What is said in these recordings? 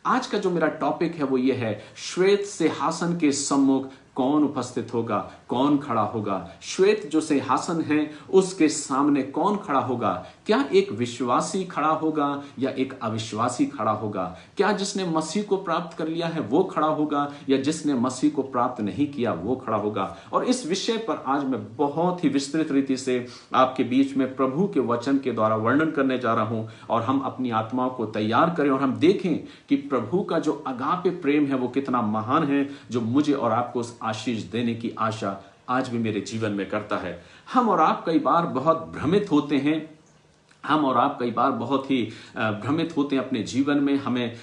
आज का जो मेरा टॉपिक है वो ये है, श्वेत सिंहासन के सम्मुख कौन उपस्थित होगा, कौन खड़ा होगा। श्वेत जो सिंहासन है उसके सामने कौन खड़ा होगा। क्या एक विश्वासी खड़ा होगा या एक अविश्वासी खड़ा होगा। क्या जिसने मसीह को प्राप्त कर लिया है वो खड़ा होगा या जिसने मसीह को प्राप्त नहीं किया वो खड़ा होगा। और इस विषय पर आज मैं बहुत ही विस्तृत रीति से आपके बीच में प्रभु के वचन के द्वारा वर्णन करने जा रहा हूं, और हम अपनी आत्माओं को तैयार करें और हम देखें कि प्रभु का जो अगापे प्रेम है वो कितना महान है, जो मुझे और आपको उस आशीष देने की आशा आज भी मेरे जीवन में करता है। हम और आप कई बार बहुत भ्रमित होते हैं, हम और आप कई बार बहुत ही भ्रमित होते हैं अपने जीवन में।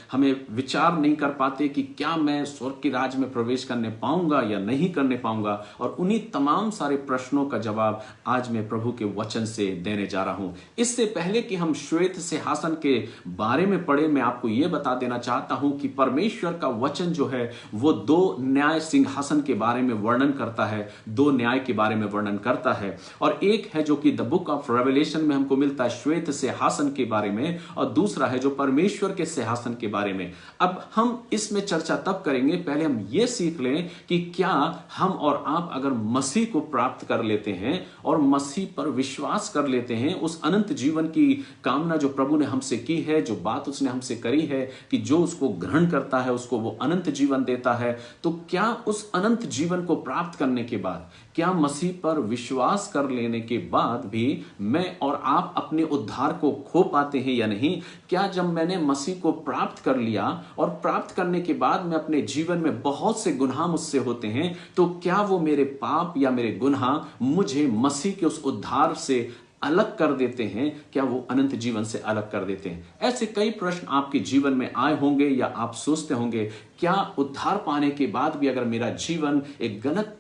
हमें विचार नहीं कर पाते कि क्या मैं स्वर्ग के राज्य में प्रवेश करने पाऊंगा या नहीं करने पाऊंगा। और उन्हीं तमाम सारे प्रश्नों का जवाब आज मैं प्रभु के वचन से देने जा रहा हूं। इससे पहले कि हम श्वेत सिंहासन के बारे में पढ़े, मैं आपको यह बता देना चाहता हूं कि परमेश्वर का वचन जो है वो दो न्याय सिंहासन के बारे में वर्णन करता है, दो न्याय के बारे में वर्णन करता है। और एक है जो कि द बुक ऑफ रेवलेशन में हमको मिलता है श्वेत सिंहासन के बारे में, और दूसरा है जो परमेश्वर के सिंहासन के बारे में। अब हम इसमें चर्चा तब करेंगे, पहले हम यह सीख लें कि क्या हम और आप अगर मसीह को प्राप्त कर लेते हैं और मसीह पर विश्वास कर लेते हैं, उस अनंत जीवन की कामना जो प्रभु ने हमसे की है, जो बात उसने हमसे करी है कि जो उसको ग्रहण करता है उसको वो अनंत जीवन देता है, तो क्या उस अनंत जीवन को प्राप्त करने के बाद, क्या मसीह पर विश्वास कर लेने के बाद भी मैं और आप अपने उद्धार को खो पाते हैं या नहीं। क्या जब मैंने मसीह को प्राप्त कर लिया और प्राप्त करने के बाद में अपने जीवन में बहुत से गुनाह मुझसे होते हैं, तो क्या वो मेरे पाप या मेरे गुनाह मुझे मसीह के उस उद्धार से अलग कर देते हैं, क्या वो अनंत जीवन से अलग कर देते हैं। ऐसे कई प्रश्न आपके जीवन में आए होंगे या आप सोचते होंगे, क्या उद्धार पाने के बाद भी अगर मेरा जीवन एक गलत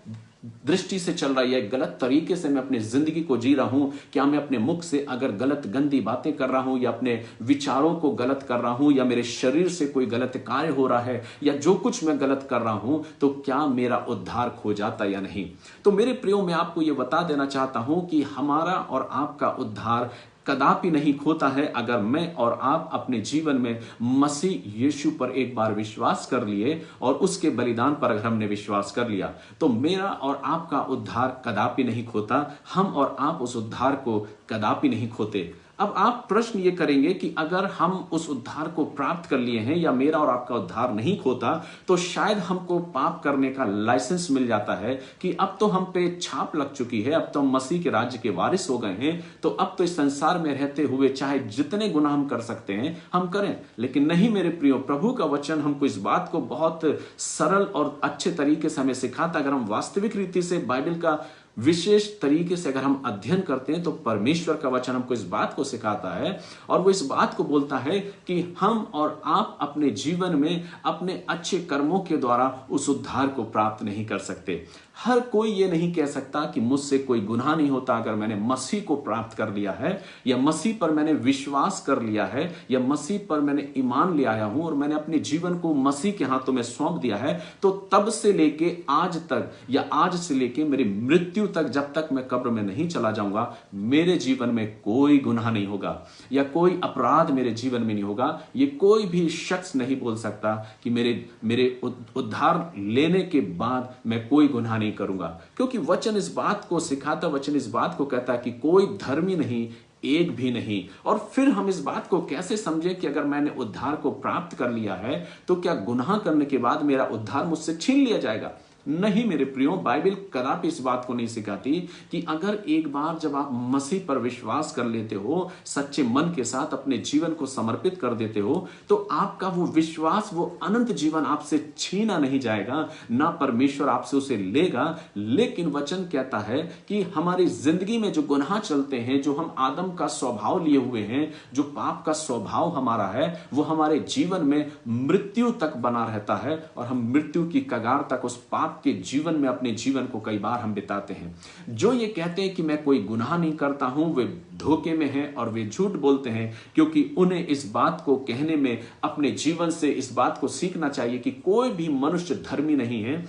दृष्टि से चल रहा है, गलत तरीके से मैं अपनी जिंदगी को जी रहा हूं, क्या मैं अपने मुख से अगर गलत गंदी बातें कर रहा हूं या अपने विचारों को गलत कर रहा हूं या मेरे शरीर से कोई गलत कार्य हो रहा है या जो कुछ मैं गलत कर रहा हूं, तो क्या मेरा उद्धार खो जाता या नहीं। तो मेरे प्रियो, मैं आपको यह बता देना चाहता हूं कि हमारा और आपका उद्धार कदापि नहीं खोता है अगर मैं और आप अपने जीवन में मसीह यीशु पर एक बार विश्वास कर लिए और उसके बलिदान पर अगर हमने विश्वास कर लिया, तो मेरा और आपका उद्धार कदापि नहीं खोता। हम और आप उस उद्धार को कदापि नहीं खोते। अब आप प्रश्न ये करेंगे कि अगर हम उस उद्धार को प्राप्त कर लिए हैं या मेरा और आपका उद्धार नहीं खोता, तो शायद हमको पाप करने का लाइसेंस मिल जाता है कि अब तो हम पे छाप लग चुकी है, अब तो हम मसीह के राज्य के वारिस हो गए हैं, तो अब तो इस संसार में रहते हुए चाहे जितने गुनाह हम कर सकते हैं हम करें। लेकिन नहीं मेरे प्रियो, प्रभु का वचन हमको इस बात को बहुत सरल और अच्छे तरीके से हमें सिखाता। अगर हम वास्तविक रीति से बाइबल का विशेष तरीके से अगर हम अध्ययन करते हैं, तो परमेश्वर का वचन हमको इस बात को सिखाता है और वो इस बात को बोलता है कि हम और आप अपने जीवन में अपने अच्छे कर्मों के द्वारा उस उद्धार को प्राप्त नहीं कर सकते। हर कोई ये नहीं कह सकता कि मुझसे कोई गुनाह नहीं होता अगर मैंने मसीह को प्राप्त कर लिया है या मसीह पर मैंने विश्वास कर लिया है या मसीह पर मैंने ईमान ले आया हूं और मैंने अपने जीवन को मसीह के हाथों में सौंप दिया है, तो तब से लेके आज तक या आज से लेके मेरी मृत्यु तक, जब तक मैं कब्र में नहीं चला जाऊंगा, मेरे जीवन में कोई गुनाह नहीं होगा या कोई अपराध मेरे जीवन में नहीं होगा। ये कोई भी शख्स नहीं बोल सकता कि मेरे उद्धार लेने के बाद मैं कोई गुनाह नहीं करूंगा, क्योंकि वचन इस बात को सिखाता, वचन इस बात को कहता है कि कोई धर्मी नहीं, एक भी नहीं। और फिर हम इस बात को कैसे समझें कि अगर मैंने उद्धार को प्राप्त कर लिया है तो क्या गुनाह करने के बाद मेरा उद्धार मुझसे छीन लिया जाएगा? नहीं मेरे प्रियो, बाइबल कदापि इस बात को नहीं सिखाती कि अगर एक बार जब आप मसीह पर विश्वास कर लेते हो, सच्चे मन के साथ अपने जीवन को समर्पित कर देते हो, तो आपका वो विश्वास, वो अनंत जीवन आपसे छीना नहीं जाएगा, ना परमेश्वर आपसे उसे लेगा। लेकिन वचन कहता है कि हमारी जिंदगी में जो गुनाह चलते हैं, जो हम आदम का स्वभाव लिए हुए हैं, जो पाप का स्वभाव हमारा है, वो हमारे जीवन में मृत्यु तक बना रहता है और हम मृत्यु की कगार तक उस पाप के जीवन में अपने जीवन को कई बार हम बिताते हैं। जो ये कहते हैं कि मैं कोई गुनाह नहीं करता हूं, वे धोखे में हैं और वे झूठ बोलते हैं, क्योंकि उन्हें इस बात को कहने में अपने जीवन से इस बात को सीखना चाहिए कि कोई भी मनुष्य धर्मी नहीं है।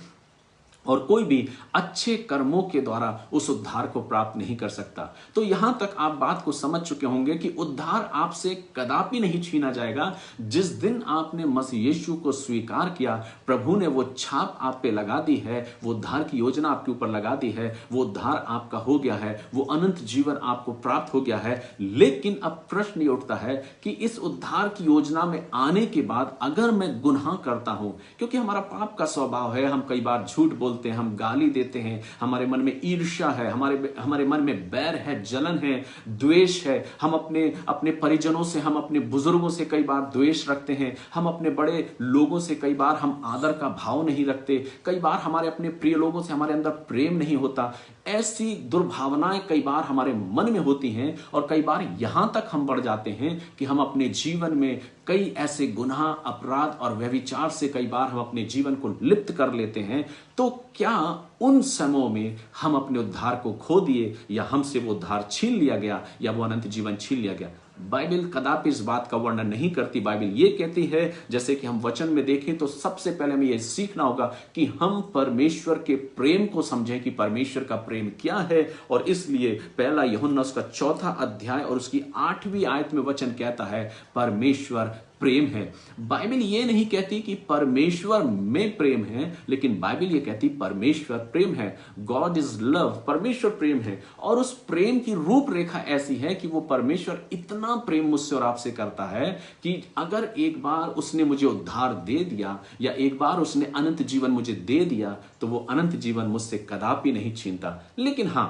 और कोई भी अच्छे कर्मों के द्वारा उस उद्धार को प्राप्त नहीं कर सकता। तो यहां तक आप बात को समझ चुके होंगे कि उद्धार आपसे कदापि नहीं छीना जाएगा। जिस दिन आपने मसीह यीशु को स्वीकार किया, प्रभु ने वो छाप आप पे लगा दी है, वो उद्धार की योजना आपके ऊपर लगा दी है, वो उद्धार आपका हो गया है, वो अनंत जीवन आपको प्राप्त हो गया है। लेकिन अब प्रश्न ये उठता है कि इस उद्धार की योजना में आने के बाद अगर मैं गुनाह करता हूं, क्योंकि हमारा पाप का स्वभाव है, हम कई बार झूठ बोलते हैं, हम गाली देते हैं, हमारे मन में ईर्ष्या है, हमारे मन में बैर है, जलन है, द्वेष है, हम अपने परिजनों से, हम अपने बुजुर्गों से कई बार द्वेष रखते हैं, हम अपने बड़े लोगों से कई बार हम आदर का भाव नहीं रखते, कई बार हमारे अपने प्रिय लोगों से हमारे अंदर प्रेम नहीं होता। ऐसी दुर्भावनाएं कई बार हमारे मन में होती हैं और कई बार यहां तक हम बढ़ जाते हैं कि हम अपने जीवन में कई ऐसे गुनाह, अपराध और व्यभिचार से कई बार हम अपने जीवन को लिप्त कर लेते हैं। तो क्या उन समयों में हम अपने उद्धार को खो दिए, या हमसे वो उद्धार छीन लिया गया, या वो अनंत जीवन छीन लिया गया? बाइबल कदापि इस बात का वर्णन नहीं करती। बाइबल ये कहती है, जैसे कि हम वचन में देखें तो सबसे पहले हमें यह सीखना होगा कि हम परमेश्वर के प्रेम को समझें कि परमेश्वर का प्रेम क्या है। और इसलिए पहला यूहन्ना उसका 4 अध्याय और उसकी 8वीं आयत में वचन कहता है परमेश्वर प्रेम है। बाइबल ये नहीं कहती कि परमेश्वर में प्रेम है, लेकिन बाइबल ये कहती परमेश्वर प्रेम है। गॉड इज लव, परमेश्वर प्रेम है। और उस प्रेम की रूपरेखा ऐसी है कि वो परमेश्वर इतना प्रेम मुझसे और आपसे करता है कि अगर एक बार उसने मुझे उद्धार दे दिया, या एक बार उसने अनंत जीवन मुझे दे दिया, तो वो अनंत जीवन मुझसे कदापि नहीं छीनता। लेकिन हां,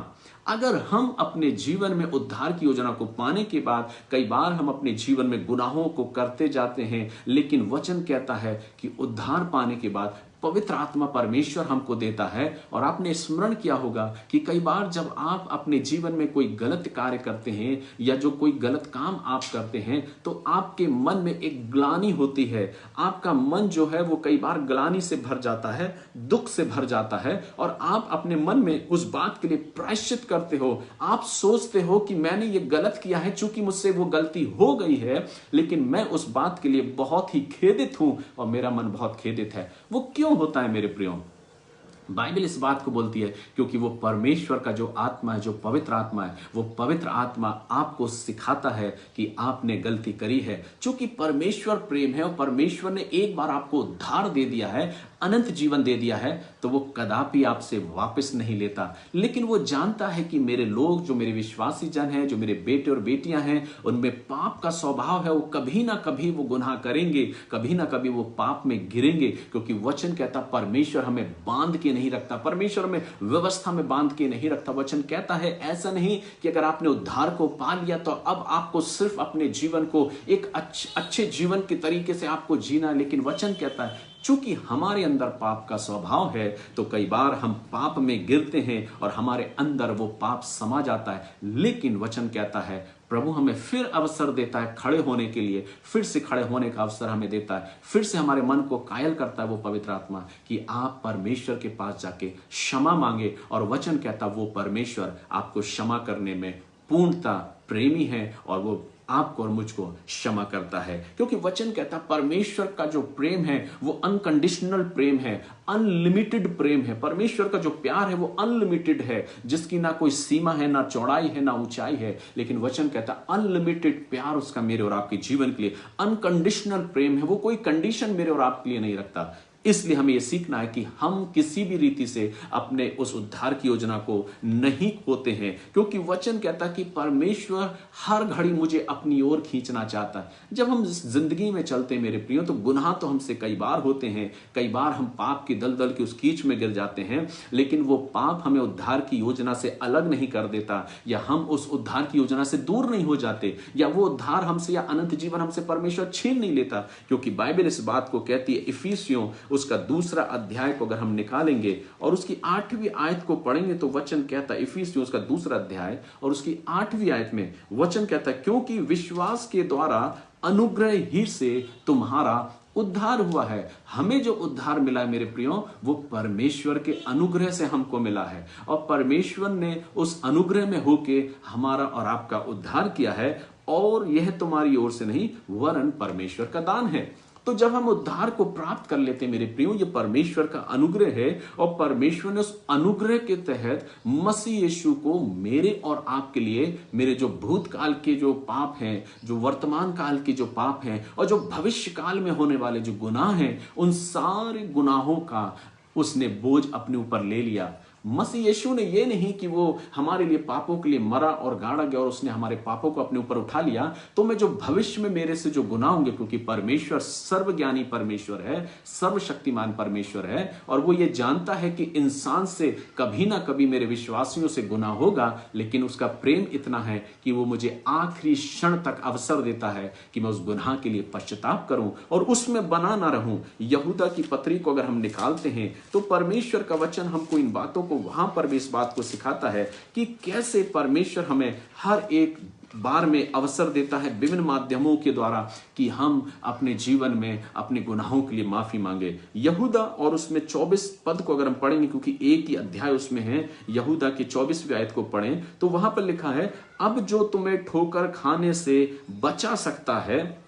अगर हम अपने जीवन में उद्धार की योजना को पाने के बाद कई बार हम अपने जीवन में गुनाहों को करते जाते हैं, लेकिन वचन कहता है कि उद्धार पाने के बाद पवित्र आत्मा परमेश्वर हमको देता है। और आपने स्मरण किया होगा कि कई बार जब आप अपने जीवन में कोई गलत कार्य करते हैं, या जो कोई गलत काम आप करते हैं, तो आपके मन में एक ग्लानि होती है। आपका मन जो है वो कई बार ग्लानि से भर जाता है, दुख से भर जाता है, और आप अपने मन में उस बात के लिए प्रायश्चित करते हो। आप सोचते हो कि मैंने ये गलत किया है, चूंकि मुझसे वो गलती हो गई है, लेकिन मैं उस बात के लिए बहुत ही खेदित हूं और मेरा मन बहुत खेदित है। वो क्यों होता है मेरे प्रियो? बाइबल इस बात को बोलती है क्योंकि वो परमेश्वर का जो आत्मा है, जो पवित्र आत्मा है, वो पवित्र आत्मा आपको सिखाता है कि आपने गलती करी है। क्योंकि परमेश्वर प्रेम है और परमेश्वर ने एक बार आपको उद्धार दे दिया है, अनंत जीवन दे दिया है, तो वो कदापि आपसे वापस नहीं लेता। लेकिन वो जानता है कि मेरे लोग, जो मेरे विश्वासी जन हैं, जो मेरे बेटे और बेटियां हैं, उनमें पाप का स्वभाव है। वो कभी ना कभी वो गुनाह करेंगे, कभी ना कभी वो पाप में गिरेंगे, क्योंकि वचन कहता परमेश्वर हमें बांध के नहीं रखता, परमेश्वर हमें व्यवस्था में बांध के नहीं रखता। वचन कहता है ऐसा नहीं कि अगर आपने उद्धार को पा लिया तो अब आपको सिर्फ अपने जीवन को एक अच्छे जीवन के तरीके से आपको जीना है। लेकिन वचन कहता है चूंकि हमारे अंदर पाप का स्वभाव है, तो कई बार हम पाप में गिरते हैं और हमारे अंदर वो पाप समा जाता है। लेकिन वचन कहता है प्रभु हमें फिर अवसर देता है खड़े होने के लिए, फिर से खड़े होने का अवसर हमें देता है, फिर से हमारे मन को कायल करता है वो पवित्र आत्मा कि आप परमेश्वर के पास जाके क्षमा मांगे। और वचन कहता वो परमेश्वर आपको क्षमा करने में पूर्णता प्रेमी है, और वो आपको और मुझको क्षमा करता है। क्योंकि वचन कहता परमेश्वर का जो प्रेम है वो अनकंडीशनल प्रेम है, अनलिमिटेड प्रेम है। परमेश्वर का जो प्यार है वो अनलिमिटेड है, जिसकी ना कोई सीमा है, ना चौड़ाई है, ना ऊंचाई है। लेकिन वचन कहता अनलिमिटेड प्यार उसका मेरे और आपके जीवन के लिए, अनकंडीशनल प्रेम है। वो कोई कंडीशन मेरे और आपके लिए नहीं रखता। इसलिए हमें यह सीखना है कि हम किसी भी रीति से अपने उस उद्धार की योजना को नहीं खोते हैं, क्योंकि वचन कहता कि परमेश्वर हर घड़ी मुझे अपनी ओर खींचना चाहता है। जब हम जिंदगी में चलते हैं मेरे प्रियो, तो गुनाह तो हमसे कई बार होते हैं, कई बार हम पाप की दलदल की उस कीच में गिर जाते हैं, लेकिन वो पाप हमें उद्धार की योजना से अलग नहीं कर देता, या हम उस उद्धार की योजना से दूर नहीं हो जाते, या वो उद्धार हमसे या अनंत जीवन हमसे परमेश्वर छीन नहीं लेता। क्योंकि बाइबल इस बात को कहती है, इफिसियों उसका 2 अध्याय को अगर हम निकालेंगे और उसकी 8वीं आयत को पढ़ेंगे, तो वचन कहता है, इफिसियों उसका 2 अध्याय और उसकी 8वीं आयत में वचन कहता है, क्योंकि विश्वास के द्वारा अनुग्रह ही से तुम्हारा उद्धार हुआ है। हमें जो उद्धार मिला है मेरे प्रियो, वो परमेश्वर के अनुग्रह से हमको मिला है, और परमेश्वर ने उस अनुग्रह में होके हमारा और आपका उद्धार किया है, और यह तुम्हारी ओर से नहीं वरन परमेश्वर का दान है। तो जब हम उद्धार को प्राप्त कर लेते हैं मेरे प्रियो, ये परमेश्वर का अनुग्रह है और परमेश्वर ने उस अनुग्रह के तहत मसीह यीशु को मेरे और आपके लिए मेरे जो भूतकाल के जो पाप हैं, जो वर्तमान काल के जो पाप हैं और जो भविष्य काल में होने वाले जो गुनाह हैं, उन सारे गुनाहों का उसने बोझ अपने ऊपर ले लिया। मसीह यीशु ने ये नहीं कि वो हमारे लिए पापों के लिए मरा और गाड़ा गया और उसने हमारे पापों को अपने ऊपर उठा लिया, तो मैं जो भविष्य में मेरे से जो गुनाह होंगे, क्योंकि परमेश्वर सर्वज्ञानी परमेश्वर है, सर्वशक्तिमान परमेश्वर है और वो ये जानता है कि इंसान से कभी ना कभी मेरे विश्वासियों से गुनाह होगा, लेकिन उसका प्रेम इतना है कि वो मुझे आखिरी क्षण तक अवसर देता है कि मैं उस गुनाह के लिए पश्चाताप करूं और उसमें बना ना रहूं। यहूदा की पत्री को अगर हम निकालते हैं तो परमेश्वर का वचन हमको इन बातों को वहां पर भी इस बात को सिखाता है कि कैसे परमेश्वर हमें हर एक बार में अवसर देता है विभिन्न माध्यमों के द्वारा कि हम अपने जीवन में अपने गुनाहों के लिए माफी मांगे। यहूदा और उसमें 24 पद को अगर हम पढ़ेंगे, क्योंकि एक ही अध्याय उसमें है, यहूदा की 24वीं आयत को पढ़ें तो वहां पर लिखा है, अब जो तुम्हें ठोकर खाने से बचा सकता है,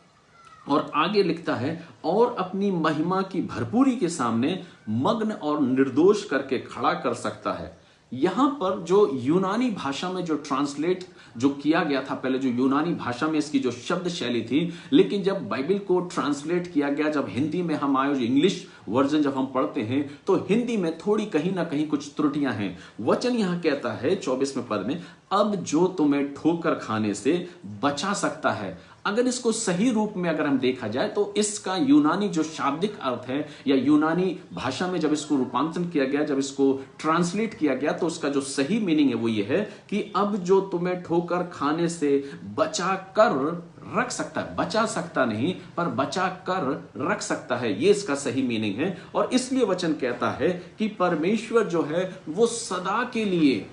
और आगे लिखता है, और अपनी महिमा की भरपूरी के सामने मग्न और निर्दोष करके खड़ा कर सकता है। यहां पर जो यूनानी भाषा में जो ट्रांसलेट जो किया गया था, पहले जो यूनानी भाषा में इसकी जो शब्द शैली थी, लेकिन जब बाइबल को ट्रांसलेट किया गया, जब हिंदी में हम आए, जो इंग्लिश वर्जन जब हम पढ़ते हैं, तो हिंदी में थोड़ी कहीं ना कहीं कुछ त्रुटियां हैं। वचन यहां कहता है 24वें पद में, अब जो तुम्हें ठोकर खाने से बचा सकता है। अगर इसको सही रूप में अगर हम देखा जाए तो इसका यूनानी जो शाब्दिक अर्थ है, या यूनानी भाषा में जब इसको रूपांतरण किया गया, जब इसको ट्रांसलेट किया गया, तो उसका जो सही मीनिंग है वो ये है कि अब जो तुम्हें ठोकर खाने से बचा कर रख सकता है, बचा सकता नहीं पर बचा कर रख सकता है, ये इसका सही मीनिंग है। और इसलिए वचन कहता है कि परमेश्वर जो है वो सदा के लिए,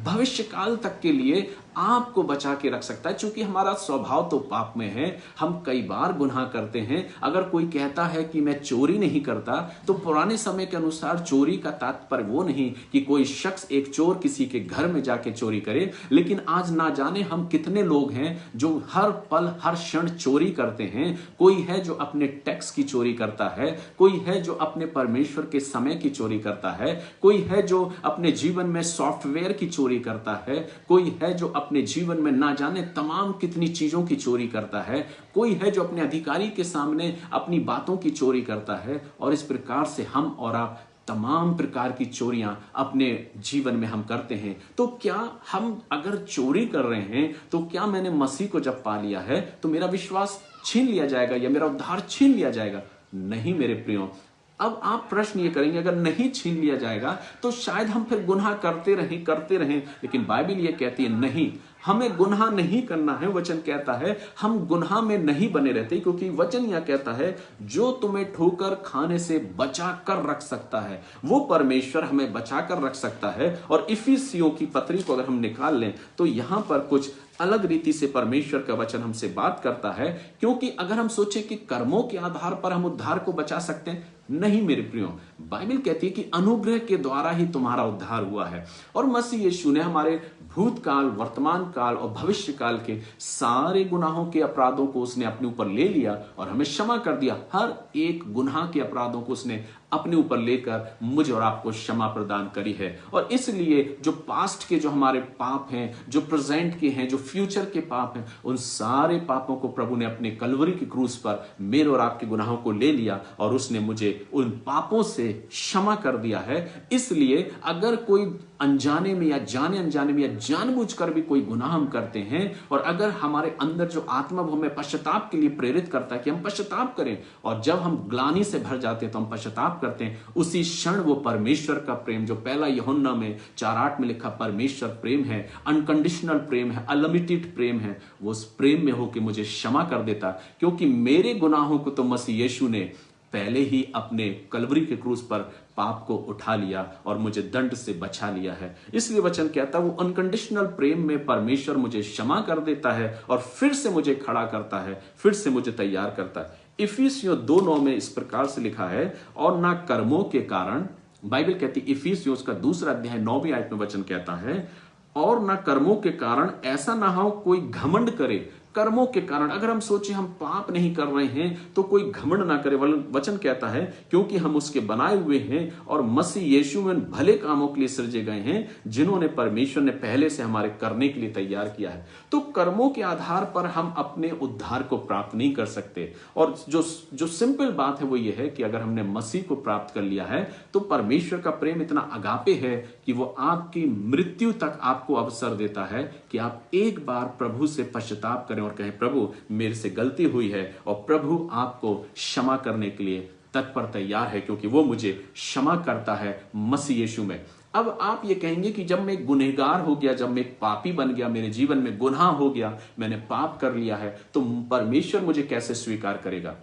भविष्य काल तक के लिए आपको बचा के रख सकता है। क्योंकि हमारा स्वभाव तो पाप में है, हम कई बार गुनाह करते हैं। अगर कोई कहता है कि मैं चोरी नहीं करता, तो पुराने समय के अनुसार चोरी का तात्पर्य वो नहीं कि कोई शख्स, एक चोर किसी के घर में जाके चोरी करे, लेकिन आज ना जाने हम कितने लोग हैं जो हर पल हर क्षण चोरी करते हैं। कोई है जो अपने टैक्स की चोरी करता है, कोई है जो अपने परमेश्वर के समय की चोरी करता है, कोई है जो अपने जीवन में सॉफ्टवेयर की चोरी करता है, कोई है जो अपने जीवन में ना जाने तमाम कितनी चीजों की चोरी करता है, कोई है जो अपने अधिकारी के सामने अपनी बातों की चोरी करता है। और इस प्रकार से हम और आप तमाम प्रकार की चोरियां अपने जीवन में हम करते हैं। तो क्या हम अगर चोरी कर रहे हैं, तो क्या मैंने मसीह को जब पा लिया है तो मेरा विश्वास छीन लिया जाएगा या मेरा उद्धार छीन लिया जाएगा? नहीं मेरे प्रियो। अब आप प्रश्न ये करेंगे, अगर नहीं छीन लिया जाएगा तो शायद हम फिर गुनाह करते रहें, लेकिन बाइबल ये कहती है नहीं, हमें गुनाह नहीं करना है। वचन कहता है हम गुनाह में नहीं बने रहते, क्योंकि वचन यह कहता है जो तुम्हें ठोकर खाने से बचा कर रख सकता है, वो परमेश्वर हमें बचा कर रख सकता है। और इफिसियों की पत्री को अगर हम निकाल लें तो यहां पर कुछ अलग रीति से परमेश्वर का वचन हमसे बात करता है। क्योंकि अगर हम सोचे कि कर्मों के आधार पर हम उद्धार को बचा सकते हैं, नहीं मेरे प्रियो, बाइबल कहती है कि अनुग्रह के द्वारा ही तुम्हारा उद्धार हुआ है। और मसीह यीशु ने हमारे भूतकाल, वर्तमान काल और भविष्य काल के सारे गुनाहों के अपराधों को उसने अपने ऊपर ले लिया और हमें क्षमा कर दिया। हर एक गुनाह के अपराधों को उसने अपने ऊपर लेकर मुझे और आपको क्षमा प्रदान करी है। और इसलिए जो पास्ट के जो हमारे पाप हैं, जो प्रेजेंट के हैं, जो फ्यूचर के पाप हैं, उन सारे पापों को प्रभु ने अपने कलवरी की क्रूस पर मेरे और आपके गुनाहों को ले लिया और उसने मुझे उन पापों से क्षमा कर दिया है। इसलिए अगर कोई अनजाने में या जाने अनजाने में या जानबूझकर भी कोई गुनाह हम करते हैं, और अगर हमारे अंदर जो आत्मा वो हमें पश्चाताप के लिए प्रेरित करता है कि हम पश्चाताप करें, और जब हम ग्लानि से भर जाते हैं तो हम पश्चाताप करते हैं, उसी क्षण वो परमेश्वर का प्रेम जो पहला यूहन्ना में 4:8 में लिखा परमेश्वर प्रेम है, अनकंडीशनल प्रेम है, अनलिमिटेड प्रेम है, वो उस प्रेम में होकर मुझे क्षमा कर देता। क्योंकि मेरे गुनाहों को तो मसीह यीशु ने पहले ही अपने कलवरी के क्रूस पर पाप को उठा लिया और मुझे दंड से बचा लिया है। इसलिए वचन कहता है वो अनकंडीशनल प्रेम में परमेश्वर मुझे क्षमा कर देता है और फिर से मुझे खड़ा करता है, फिर से मुझे तैयार करता है। इफिसियों 2:9 में इस प्रकार से लिखा है, और ना कर्मों के कारण, बाइबल कहती है इफिसियों उसका 2 अध्याय 9वीं आयत में वचन कहता है, और ना कर्मों के कारण ऐसा ना हो कोई घमंड करे, कर्मों के कारण। अगर हम सोचे हम पाप नहीं कर रहे हैं तो कोई घमंड ना करे। वचन कहता है क्योंकि हम उसके बनाए हुए हैं और मसीह यीशु में भले कामों के लिए सृजे गए हैं जिन्होंने परमेश्वर ने पहले से हमारे करने के लिए तैयार किया है। तो कर्मों के आधार पर हम अपने उद्धार को प्राप्त नहीं कर सकते। और जो सिंपल बात है वो ये है कि अगर हमने मसीह को प्राप्त कर लिया है तो परमेश्वर का प्रेम इतना अगापे है कि वो आपकी मृत्यु तक आपको अवसर देता है कि आप एक बार प्रभु से पश्चाताप करें और कहें प्रभु मेरे से गलती हुई है, और प्रभु आपको क्षमा करने के लिए तत्पर तैयार है क्योंकि वो मुझे क्षमा करता है मसीह यीशु में। अब आप ये कहेंगे कि जब मैं गुनहगार हो गया, जब मैं एक पापी बन गया, मेरे जीवन में गुनाह हो गया, मैंने पाप कर लिया है, तो परमेश्वर मुझे कैसे स्वीकार करेगा?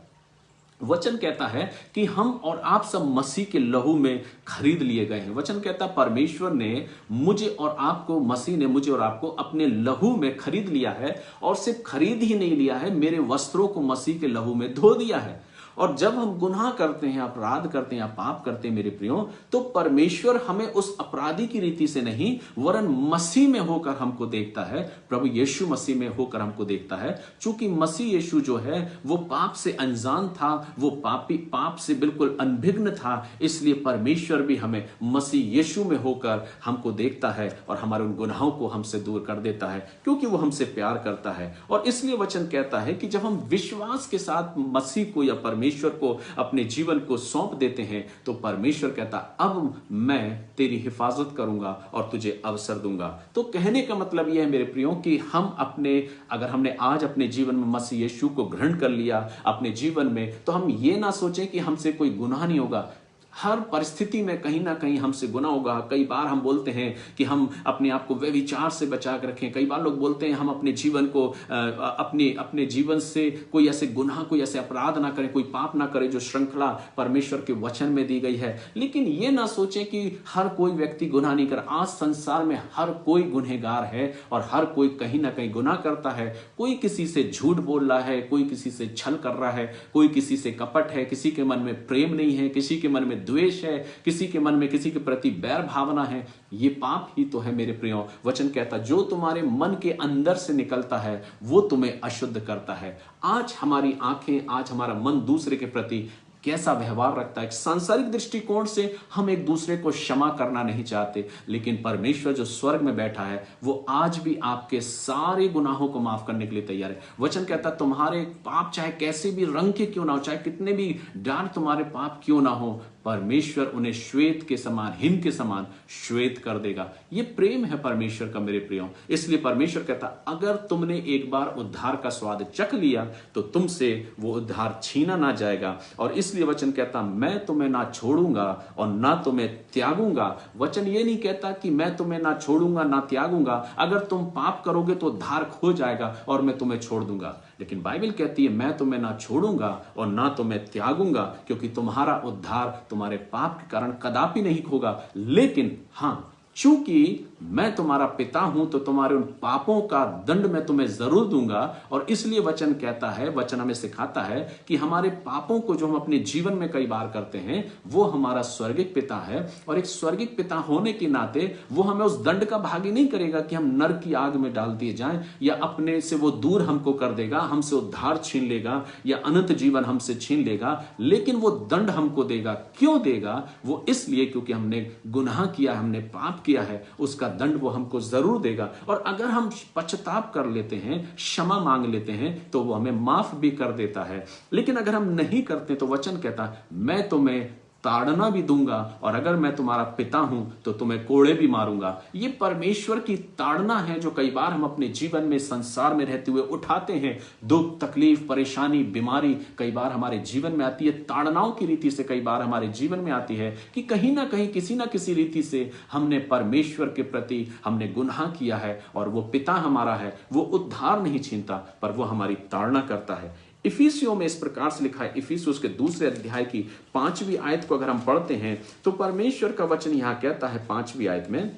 वचन कहता है कि हम और आप सब मसीह के लहू में खरीद लिए गए हैं। वचन कहता है परमेश्वर ने मुझे और आपको, मसीह ने मुझे और आपको अपने लहू में खरीद लिया है, और सिर्फ खरीद ही नहीं लिया है, मेरे वस्त्रों को मसीह के लहू में धो दिया है। और जब हम गुनाह करते हैं, अपराध करते हैं या पाप करते हैं मेरे प्रियो, तो परमेश्वर हमें उस अपराधी की रीति से नहीं वरन मसीह में होकर हमको देखता है, प्रभु यीशु मसीह में होकर हमको देखता है। चूंकि मसीह यीशु जो है वो पाप से अनजान था, वो पाप से बिल्कुल अनभिज्ञ था, इसलिए परमेश्वर भी हमें मसीह यीशु में होकर हमको देखता है और हमारे उन गुनाहों को हमसे दूर कर देता है, क्योंकि वो हमसे प्यार करता है। और इसलिए वचन कहता है कि जब हम विश्वास के साथ मसीह को या परमेश्वर को अपने जीवन को सौंप देते हैं तो परमेश्वर कहता अब मैं तेरी हिफाजत करूंगा और तुझे अवसर दूंगा। तो कहने का मतलब यह है मेरे प्रियो कि अगर हमने आज अपने जीवन में मसीह यीशु को ग्रहण कर लिया अपने जीवन में, तो हम ये ना सोचें कि हमसे कोई गुनाह नहीं होगा। हर परिस्थिति में कहीं ना कहीं हमसे गुनाह होगा। कई बार हम बोलते हैं कि हम अपने आप को व्यभिचार से बचा कर रखें। कई बार लोग बोलते हैं हम अपने जीवन को अपने जीवन से कोई ऐसे गुनाह, कोई ऐसे अपराध ना करें, कोई पाप ना करें जो श्रृंखला परमेश्वर के वचन में दी गई है। लेकिन ये ना सोचें कि हर कोई व्यक्ति गुनाह नहीं कर। आज संसार में हर कोई गुनहगार है और हर कोई कहीं ना कहीं गुनाह करता है। कोई किसी से झूठ बोल रहा है, कोई किसी से छल कर रहा है, कोई किसी से कपट है, किसी के मन में प्रेम नहीं है, किसी के मन में द्वेष है, किसी के मन में किसी के प्रति बैर भावना है। ये पाप ही तो है मेरे प्रियो। वचन कहता जो तुम्हारे मन के अंदर से निकलता है वो तुम्हें अशुद्ध करता है। आज हमारी आंखें, आज हमारा मन दूसरे के प्रति कैसा व्यवहार रखता है। सांसारिक दृष्टिकोण से हम एक दूसरे को क्षमा करना नहीं चाहते, लेकिन परमेश्वर जो स्वर्ग में बैठा है वो आज भी आपके सारे गुनाहों को माफ करने के लिए तैयार है। वचन कहता है तुम्हारे पाप चाहे कैसे भी रंग के क्यों ना हो, चाहे कितने भी डार्क तुम्हारे पाप क्यों ना हो, परमेश्वर उन्हें श्वेत के समान, हिम के समान श्वेत कर देगा। ये प्रेम है परमेश्वर का मेरे प्रियो। इसलिए परमेश्वर कहता अगर तुमने एक बार उद्धार का स्वाद चख लिया तो तुमसे वो उद्धार छीना ना जाएगा। और इसलिए वचन कहता मैं तुम्हें ना छोड़ूंगा और ना तुम्हें त्यागूंगा। वचन ये नहीं कहता कि मैं तुम्हें ना छोड़ूंगा ना त्यागूंगा, अगर तुम पाप करोगे तो उद्धार खो जाएगा और मैं तुम्हें छोड़ दूंगा। लेकिन बाइबल कहती है मैं तुम्हें ना छोड़ूंगा और ना तुम्हें त्यागूंगा, क्योंकि तुम्हारा उद्धार तुम्हारे पाप के कारण कदापि नहीं होगा। लेकिन हाँ, चूंकि मैं तुम्हारा पिता हूं तो तुम्हारे उन पापों का दंड मैं तुम्हें जरूर दूंगा। और इसलिए वचन कहता है, वचन हमें सिखाता है कि हमारे पापों को जो हम अपने जीवन में कई बार करते हैं वो हमारा स्वर्गिक पिता है। और एक स्वर्गिक पिता होने के नाते वो हमें उस दंड का भागी नहीं करेगा कि हम नरक की आग में डाल दिए जाएं, या अपने से वो दूर हमको कर देगा, हमसे उद्धार छीन लेगा या अनंत जीवन हमसे छीन लेगा। लेकिन वो दंड हमको देगा। क्यों देगा? वो इसलिए क्योंकि हमने गुनाह किया, हमने पाप किया है, उसका दंड वो हमको जरूर देगा। और अगर हम पश्चाताप कर लेते हैं, क्षमा मांग लेते हैं, तो वो हमें माफ भी कर देता है। लेकिन अगर हम नहीं करते तो वचन कहता मैं तुम्हें ताड़ना भी दूंगा और अगर मैं तुम्हारा पिता हूं तो तुम्हें कोड़े भी मारूंगा। ये परमेश्वर की ताड़ना है जो कई बार हम अपने जीवन में, संसार में रहते हुए उठाते हैं। दुख, तकलीफ, परेशानी, बीमारी कई बार हमारे जीवन में आती है। ताड़नाओं की रीति से कई बार हमारे जीवन में आती है कि कहीं ना कहीं, किसी ना किसी रीति से हमने परमेश्वर के प्रति हमने गुनाह किया है और वो पिता हमारा है, वो उद्धार नहीं छीनता पर वो हमारी ताड़ना करता है। इफिसियों में इस प्रकार से लिखा है, इफिसियों के 2 अध्याय की 5वीं आयत को अगर हम पढ़ते हैं तो परमेश्वर का वचन यहां कहता है 5वीं आयत में,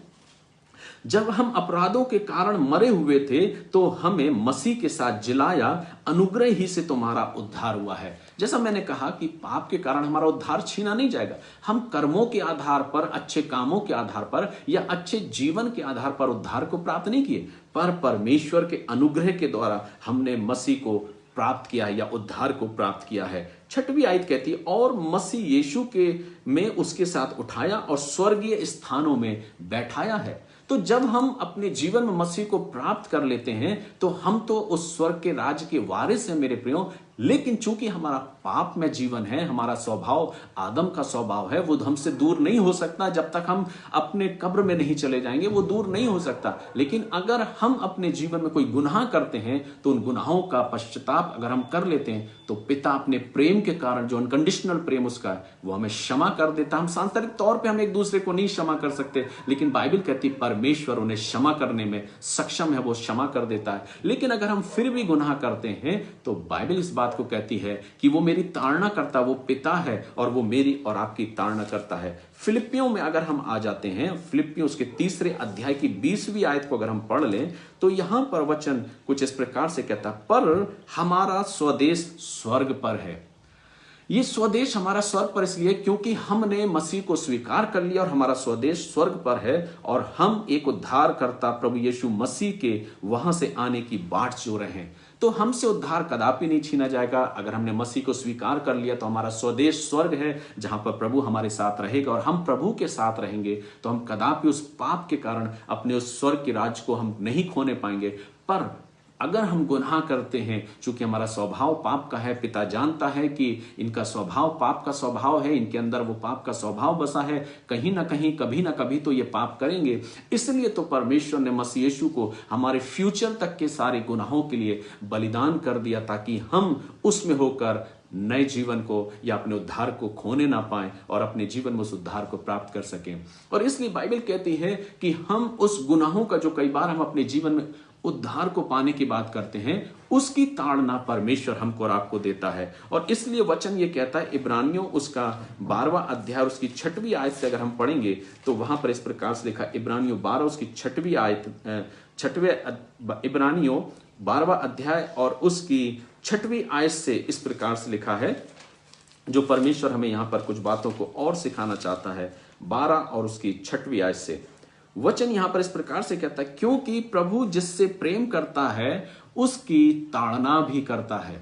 जब हम अपराधों के कारण मरे हुए थे तो हमें मसीह के साथ जिलाया, अनुग्रह ही से तुम्हारा उद्धार हुआ है। जैसा मैंने कहा कि पाप के कारण हमारा उद्धार छीना नहीं जाएगा। हम कर्मों के आधार पर, अच्छे कामों के आधार पर या अच्छे जीवन के आधार पर उद्धार को प्राप्त नहीं किए, पर परमेश्वर के अनुग्रह के द्वारा हमने मसीह को प्राप्त किया है या उद्धार को प्राप्त किया है। 6वीं आयत कहती है, और मसीह यीशु के में उसके साथ उठाया और स्वर्गीय स्थानों में बैठाया है। तो जब हम अपने जीवन में मसीह को प्राप्त कर लेते हैं तो हम तो उस स्वर्ग के राज्य के वारिस हैं मेरे प्रियो। लेकिन चूंकि हमारा पाप में जीवन है, हमारा स्वभाव आदम का स्वभाव है, वो हमसे दूर नहीं हो सकता। जब तक हम अपने कब्र में नहीं चले जाएंगे वो दूर नहीं हो सकता। लेकिन अगर हम अपने जीवन में कोई गुनाह करते हैं तो उन गुनाहों का पश्चाताप अगर हम कर लेते हैं तो पिता अपने प्रेम के कारण, जो अनकंडीशनल प्रेम उसका है, वो हमें क्षमा कर देता। हम सांसारिक तौर पे हम एक दूसरे को नहीं क्षमा कर सकते, लेकिन बाइबल कहती है परमेश्वर उन्हें क्षमा करने में सक्षम है, वो क्षमा कर देता है। लेकिन अगर हम फिर भी गुनाह करते हैं तो बाइबल इस बात को कहती है कि वो मेरी ताड़ना करता, वो पिता है और वो मेरी और आपकी ताड़ना करता है। फिलिपियों में अगर हम आ जाते हैं, फिलिपियों उसके 3 अध्याय की 20वीं आयत को अगर हम पढ़ लें तो यहां पर वचन कुछ इस प्रकार से कहता, पर हमारा स्वदेश स्वर्ग पर है। ये स्वदेश हमारा स्वर्ग पर इसलिए क्योंकि हमने मसीह को स्वीकार कर लिया और हमारा स्वदेश स्वर्ग पर है और हम एक उद्धारकर्ता प्रभु यीशु मसीह के वहां से आने की बाट जो रहे हैं। तो हमसे उद्धार कदापि नहीं छीना जाएगा। अगर हमने मसीह को स्वीकार कर लिया तो हमारा स्वदेश स्वर्ग है जहां पर प्रभु हमारे साथ रहेगा और हम प्रभु के साथ रहेंगे। तो हम कदापि उस पाप के कारण अपने उस स्वर्ग के राज्य को हम नहीं खोने पाएंगे। पर अगर हम गुनाह करते हैं, चूंकि हमारा स्वभाव पाप का है, पिता जानता है कि इनका स्वभाव पाप का स्वभाव है, इनके अंदर वो पाप का स्वभाव बसा है, कहीं ना कहीं कभी ना कभी तो ये पाप करेंगे। इसलिए तो परमेश्वर ने मसीह यीशु को हमारे फ्यूचर तक के सारे गुनाहों के लिए बलिदान कर दिया ताकि हम उसमें होकर नए जीवन को या अपने उद्धार को खोने ना पाएं और अपने जीवन में उस उद्धार को प्राप्त कर सकें। और इसलिए बाइबल कहती है कि हम उस गुनाहों का जो कई बार हम अपने जीवन में उद्धार को पाने की बात करते हैं, उसकी ताड़ना परमेश्वर हमको और आपको देता है। और इसलिए वचन ये कहता है, इब्रानियों उसका 12वां अध्याय उसकी 6वीं आयत से अगर हम पढ़ेंगे तो वहां पर इस प्रकार से लिखा, इब्रानियों 12 उसकी 6वीं आयत, 6वें इब्रानियों 12वां अध्याय और उसकी 6वीं आयत से इस प्रकार से लिखा है, जो परमेश्वर हमें यहां पर कुछ बातों को और सिखाना चाहता है। 12 और उसकी 6वीं आयत से वचन यहां पर इस प्रकार से कहता है, क्योंकि प्रभु जिससे प्रेम करता है उसकी ताड़ना भी करता है।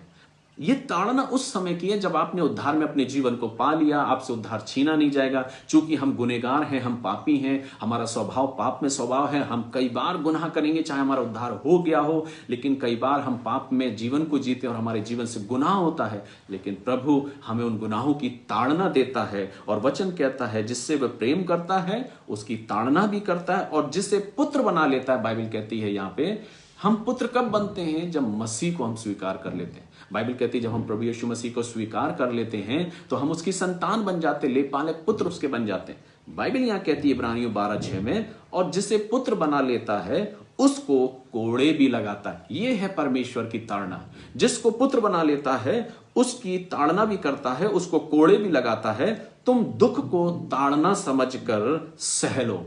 ये ताड़ना उस समय की है जब आपने उद्धार में अपने जीवन को पा लिया, आपसे उद्धार छीना नहीं जाएगा। चूंकि हम गुनहगार हैं, हम पापी हैं, हमारा स्वभाव पाप में स्वभाव है, हम कई बार गुनाह करेंगे चाहे हमारा उद्धार हो गया हो, लेकिन कई बार हम पाप में जीवन को जीते और हमारे जीवन से गुनाह होता है। लेकिन प्रभु हमें उन गुनाहों की ताड़ना देता है और वचन कहता है जिससे वह प्रेम करता है उसकी ताड़ना भी करता है और जिससे पुत्र बना लेता है। बाइबल कहती है यहाँ पे हम पुत्र कब बनते हैं? जब मसीह को हम स्वीकार कर लेते हैं। बाइबल कहती है जब हम प्रभु यीशु मसीह को स्वीकार कर लेते हैं तो हम उसकी संतान बन जाते, ले पाले पुत्र उसके बन जाते हैं। बाइबल यहां कहती है इब्रानियों 12:6 में, और जिसे पुत्र बना लेता है उसको कोड़े भी लगाता है। यह है परमेश्वर की ताड़ना। जिसको पुत्र बना लेता है उसकी ताड़ना भी करता है, उसको कोड़े भी लगाता है। तुम दुख को ताड़ना समझकर सह लो।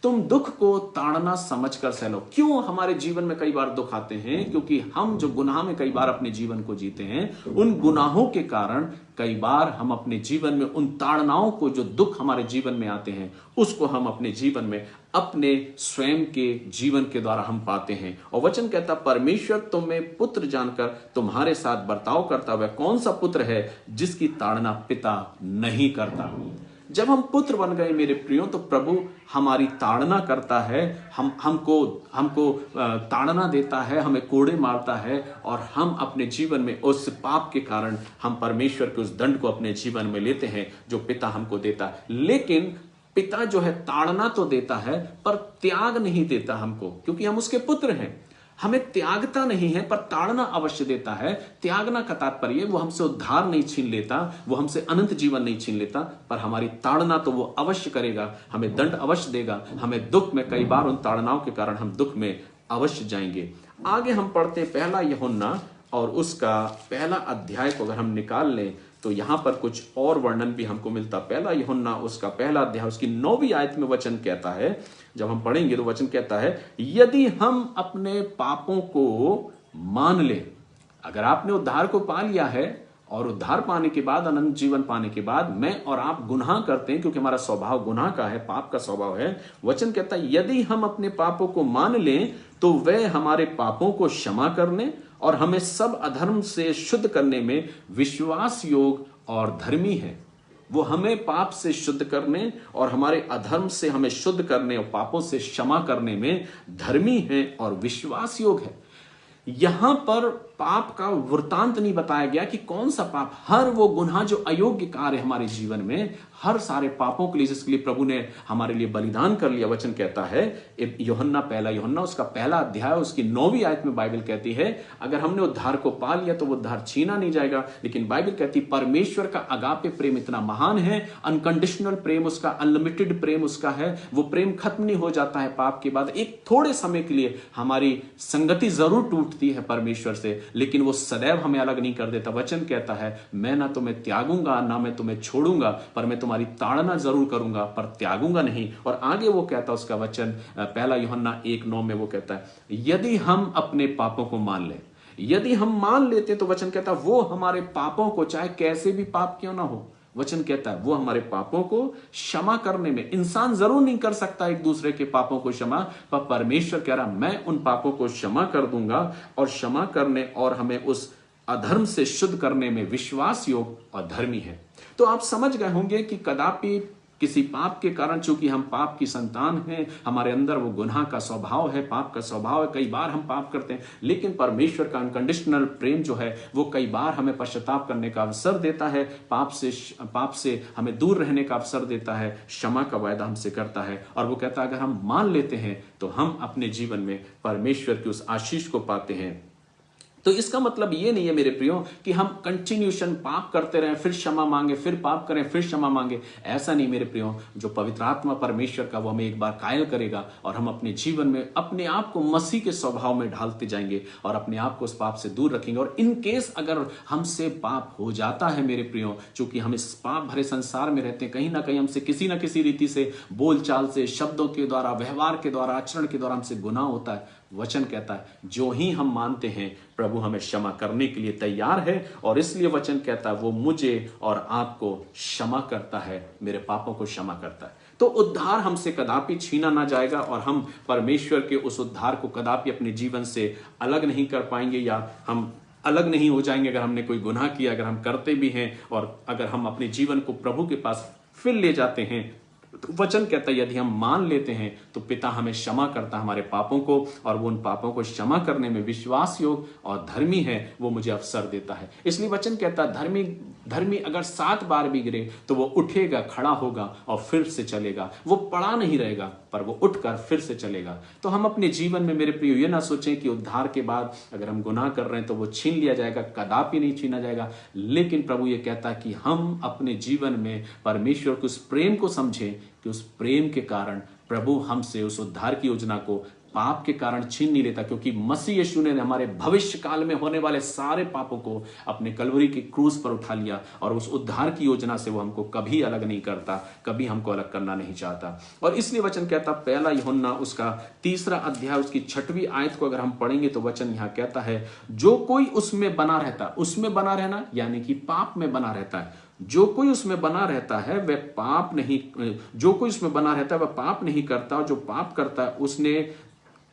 तुम दुख को ताड़ना समझकर सह लो। क्यों हमारे जीवन में कई बार दुख आते हैं? क्योंकि हम जो गुनाह में कई बार अपने जीवन को जीते हैं, उन गुनाहों के कारण कई बार हम अपने जीवन में उन ताड़नाओं को, जो दुख हमारे जीवन में आते हैं, उसको हम अपने जीवन में अपने स्वयं के जीवन के द्वारा हम पाते हैं। और वचन कहता परमेश्वर तुम्हें पुत्र जानकर तुम्हारे साथ बर्ताव करता हुआ कौन सा पुत्र है जिसकी ताड़ना पिता नहीं करता। जब हम पुत्र बन गए मेरे प्रियो तो प्रभु हमारी ताड़ना करता है, हमको ताड़ना देता है, हमें कोड़े मारता है और हम अपने जीवन में उस पाप के कारण हम परमेश्वर के उस दंड को अपने जीवन में लेते हैं जो पिता हमको देता है। लेकिन पिता जो है ताड़ना तो देता है पर त्याग नहीं देता हमको, क्योंकि हम उसके पुत्र हैं। हमें त्यागता नहीं है पर ताड़ना अवश्य देता है। त्यागना का तात्पर्य वो हमसे उद्धार नहीं छीन लेता, वो हमसे अनंत जीवन नहीं छीन लेता, पर हमारी ताड़ना तो वो अवश्य करेगा, हमें दंड अवश्य देगा, हमें दुख में कई बार उन ताड़नाओं के कारण हम दुख में अवश्य जाएंगे। आगे हम पढ़ते हैं 1 यूहन्ना और उसका 1 अध्याय को अगर हम निकाल लें तो यहां पर कुछ और वर्णन भी हमको मिलता। 1 यूहन्ना उसका 1 अध्याय उसकी 9वीं आयत में वचन कहता है, जब हम पढ़ेंगे तो वचन कहता है, यदि हम अपने पापों को मान ले। अगर आपने उद्धार को पा लिया है और उद्धार पाने के बाद, अनंत जीवन पाने के बाद मैं और आप गुनाह करते हैं, क्योंकि हमारा स्वभाव गुनाह का है, पाप का स्वभाव है। वचन कहता है यदि हम अपने पापों को मान लें तो वह हमारे पापों को क्षमा करने और हमें सब अधर्म से शुद्ध करने में विश्वास योग और धर्मी है। वो हमें पाप से शुद्ध करने और हमारे अधर्म से हमें शुद्ध करने और पापों से क्षमा करने में धर्मी है और विश्वास योग है। यहां पर पाप का वृतांत नहीं बताया गया कि कौन सा पाप, हर वो गुनाह जो अयोग्य कार्य हमारे जीवन में, हर सारे पापों के लिए जिसके लिए प्रभु ने हमारे लिए बलिदान कर लिया। वचन कहता है पहला यूहन्ना उसका पहला अध्याय उसकी 9वीं आयत में बाइबल कहती है अगर हमने उद्धार को पा लिया तो वो उद्धार छीना नहीं जाएगा। लेकिन बाइबल कहती परमेश्वर का अगापे प्रेम इतना महान है, अनकंडीशनल प्रेम उसका, अनलिमिटेड प्रेम उसका है, वो प्रेम खत्म नहीं हो जाता है पाप के बाद। एक थोड़े समय के लिए हमारी संगति जरूर टूटती है परमेश्वर से, लेकिन वो सदैव हमें अलग नहीं कर देता। वचन कहता है मैं ना तुम्हें त्यागूंगा ना मैं तुम्हें छोड़ूंगा, पर मैं तुम्हारी ताड़ना जरूर करूंगा पर त्यागूंगा नहीं। और आगे वो कहता है उसका वचन पहला यूहन्ना 1:9 में वो कहता है यदि हम अपने पापों को मान लें, यदि हम मान लेते तो वचन कहता है वो हमारे पापों को, चाहे कैसे भी पाप क्यों ना हो, वचन कहता है वो हमारे पापों को क्षमा करने में, इंसान जरूर नहीं कर सकता एक दूसरे के पापों को क्षमा, पर परमेश्वर कह रहा मैं उन पापों को क्षमा कर दूंगा और क्षमा करने और हमें उस अधर्म से शुद्ध करने में विश्वास योग और धर्मी है। तो आप समझ गए होंगे कि कदापि किसी पाप के कारण, चूंकि हम पाप की संतान हैं, हमारे अंदर वो गुनाह का स्वभाव है, पाप का स्वभाव है, कई बार हम पाप करते हैं, लेकिन परमेश्वर का अनकंडीशनल प्रेम जो है वो कई बार हमें पश्चाताप करने का अवसर देता है, पाप से हमें दूर रहने का अवसर देता है, क्षमा का वायदा हमसे करता है। और वो कहता है अगर हम मान लेते हैं तो हम अपने जीवन में परमेश्वर की उस आशीष को पाते हैं। तो इसका मतलब ये नहीं है मेरे प्रियो कि हम कंटिन्यूशन पाप करते रहें, फिर क्षमा मांगे, फिर पाप करें, फिर क्षमा मांगे, ऐसा नहीं मेरे प्रियो। जो पवित्र आत्मा परमेश्वर का वो हमें एक बार कायल करेगा और हम अपने जीवन में अपने आप को मसीह के स्वभाव में ढालते जाएंगे और अपने आप को उस पाप से दूर रखेंगे। और इन केस अगर हमसे पाप हो जाता है मेरे प्रियो, चूंकि हम इस पाप भरे संसार में रहते हैं, कहीं ना कहीं हमसे किसी ना किसी रीति से, बोलचाल से, शब्दों के द्वारा, व्यवहार के द्वारा, आचरण के द्वारा हमसे गुनाह होता है। वचन कहता है जो ही हम मानते हैं प्रभु हमें क्षमा करने के लिए तैयार है, और इसलिए वचन कहता है वो मुझे और आपको क्षमा करता है, मेरे पापों को क्षमा करता है। तो उद्धार हमसे कदापि छीना ना जाएगा और हम परमेश्वर के उस उद्धार को कदापि अपने जीवन से अलग नहीं कर पाएंगे, या हम अलग नहीं हो जाएंगे अगर हमने कोई गुनाह किया, अगर हम करते भी हैं और अगर हम अपने जीवन को प्रभु के पास फिर ले जाते हैं। तो वचन कहता है यदि हम मान लेते हैं तो पिता हमें क्षमा करता है हमारे पापों को, और वो उन पापों को क्षमा करने में विश्वास योग और धर्मी है, वो मुझे अवसर देता है। इसलिए वचन कहता है धर्मी अगर 7 बार भी गिरे तो वो उठेगा, खड़ा होगा और फिर से चलेगा। वो पड़ा नहीं रहेगा पर वो उठकर फिर से चलेगा। तो हम अपने जीवन में मेरे प्रियो ये ना सोचें कि उद्धार के बाद अगर हम गुनाह कर रहे हैं तो वो छीन लिया जाएगा, कदापि नहीं छीना जाएगा। लेकिन प्रभु ये कहता है कि हम अपने जीवन में परमेश्वर के उस प्रेम को समझें कि उस प्रेम के कारण प्रभु हमसे उस उद्धार की योजना को पाप के कारण छीन नहीं लेता, क्योंकि मसीह यीशु ने हमारे भविष्य काल में होने वाले सारे पापों को अपने कलवरी के क्रूस पर उठा लिया, और उस उद्धार की योजना से वो हमको कभी अलग नहीं करता, कभी हमको अलग करना नहीं चाहता। और इसलिए वचन कहता पहला यूहन्ना उसका 3रा अध्याय उसकी 6वीं आयत को अगर हम पढ़ेंगे तो वचन यहाँ कहता है जो कोई उसमें बना रहता, उसमें बना रहना यानी कि पाप में बना रहता है, जो कोई उसमें बना रहता है वह पाप नहीं, जो कोई उसमें बना रहता है वह पाप नहीं करता, और जो पाप करता है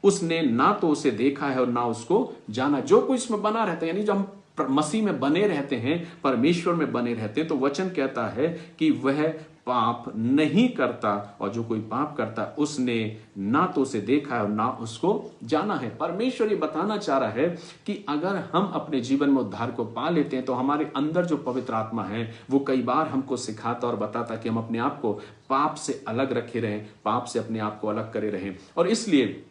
उसने ना तो उसे देखा है और ना उसको जाना। जो कोई इसमें बना रहता है यानी जो हम मसीह में बने रहते हैं, परमेश्वर में बने रहते हैं, तो वचन कहता है कि वह पाप नहीं करता, और जो कोई पाप करता उसने ना तो उसे देखा है और ना उसको जाना है। परमेश्वर ये बताना चाह रहा है कि अगर हम अपने जीवन में उद्धार को पा लेते हैं तो हमारे अंदर जो पवित्र आत्मा है वो कई बार हमको सिखाता और बताता कि हम अपने आप को पाप से अलग रखे रहें, पाप से अपने आप को अलग करे रहें, और इसलिए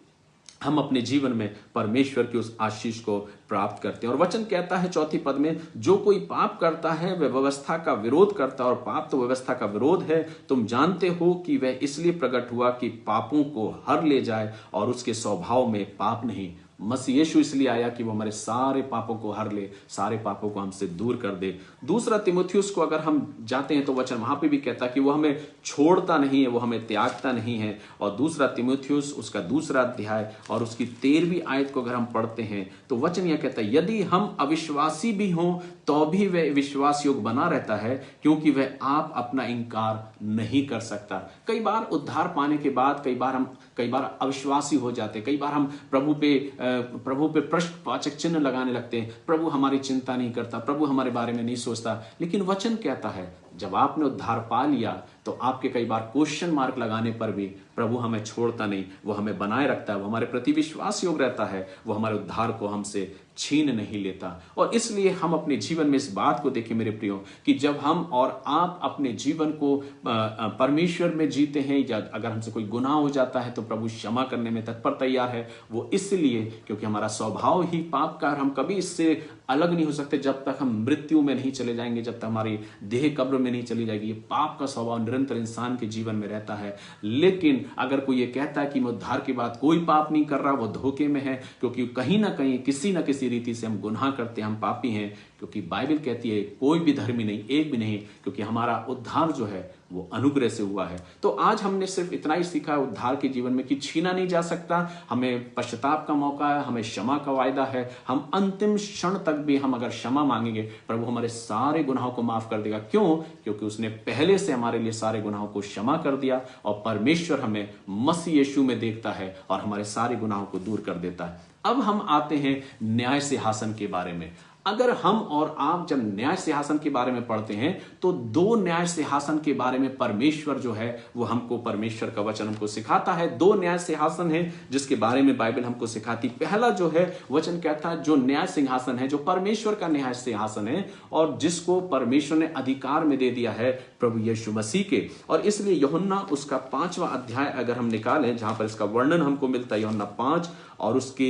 हम अपने जीवन में परमेश्वर की उस आशीष को प्राप्त करते हैं। और वचन कहता है 4 पद में जो कोई पाप करता है वह व्यवस्था का विरोध करता है, और पाप तो व्यवस्था का विरोध है। तुम जानते हो कि वह इसलिए प्रकट हुआ कि पापों को हर ले जाए, और उसके स्वभाव में पाप नहीं। मसीह यीशु इसलिए आया कि वो हमारे सारे पापों को हर ले, सारे पापों को हमसे दूर कर दे। दूसरा तीमुथियुस को अगर हम जाते हैं तो वचन वहां पे भी कहता है कि वो हमें छोड़ता नहीं है, वो हमें त्यागता नहीं है। और दूसरा तीमुथियुस उसका दूसरा अध्याय और उसकी 13वीं आयत को अगर हम पढ़ते हैं तो वचन यह कहता है, यदि हम अविश्वासी भी हों तो भी वह विश्वास योग्य बना रहता है, क्योंकि वह आप अपना इनकार नहीं कर सकता। कई बार उद्धार पाने के बाद कई बार अविश्वासी हो जाते, कई बार हम प्रभु पे प्रश्नवाचक चिन्ह लगाने लगते हैं। प्रभु हमारी चिंता नहीं करता, प्रभु हमारे बारे में नहीं सोचता। लेकिन वचन कहता है जब आपने उद्धार पा लिया तो आपके कई बार क्वेश्चन मार्क लगाने पर भी प्रभु हमें छोड़ता नहीं, वो हमें बनाए रखता है, वो हमारे प्रति विश्वास योग्य रहता है, वो हमारे उद्धार को हमसे छीन नहीं लेता। और इसलिए हम अपने जीवन में इस बात को देखें मेरे प्रियो कि जब हम और आप अपने जीवन को परमेश्वर में जीते हैं, या अगर हमसे कोई गुनाह हो जाता है तो प्रभु क्षमा करने में तत्पर तैयार है। वो इसलिए क्योंकि हमारा स्वभाव ही पाप का, हम कभी इससे अलग नहीं हो सकते जब तक हम मृत्यु में नहीं चले जाएंगे, जब तक हमारी देह कब्र में नहीं चली जाएगी। ये पाप का स्वभाव निरंतर इंसान के जीवन में रहता है। लेकिन अगर कोई ये कहता है कि मैं उद्धार के बाद कोई पाप नहीं कर रहा, वो धोखे में है, क्योंकि कहीं ना कहीं किसी ना किसी रीति से हम गुनाह करते हैं, हम पापी हैं। क्योंकि बाइबल कहती है कोई भी धर्मी नहीं, एक भी नहीं, क्योंकि हमारा उद्धार जो है वो अनुग्रह से हुआ है। तो आज हमने सिर्फ इतना ही सीखा है उद्धार के जीवन में कि छीना नहीं जा सकता, हमें पश्चाताप का मौका है, हमें क्षमा का वायदा है। हम अंतिम क्षण तक भी हम अगर क्षमा मांगेंगे, प्रभु हमारे सारे गुनाहों को माफ कर देगा। क्यों? क्योंकि उसने पहले से हमारे लिए सारे गुनाहों को क्षमा कर दिया, और परमेश्वर हमें मसीह यीशु में देखता है और हमारे सारे गुनाहों को दूर कर देता है। अब हम आते हैं न्याय सिंहासन के बारे में। अगर हम और आप जब न्याय सिंहासन के बारे में पढ़ते हैं तो दो न्याय सिंहासन के बारे में परमेश्वर जो है वो हमको, परमेश्वर का वचन हमको सिखाता है। दो न्याय सिंहासन है जिसके बारे में बाइबल हमको सिखाती। पहला जो है वचन कहता है जो न्याय सिंहासन है, जो परमेश्वर का न्याय सिंहासन है और जिसको परमेश्वर ने अधिकार में दे दिया है प्रभु यीशु मसीह के। और इसलिए यूहन्ना उसका 5वां अध्याय अगर हम निकालें, जहां पर इसका वर्णन हमको मिलता है, यूहन्ना 5 और उसके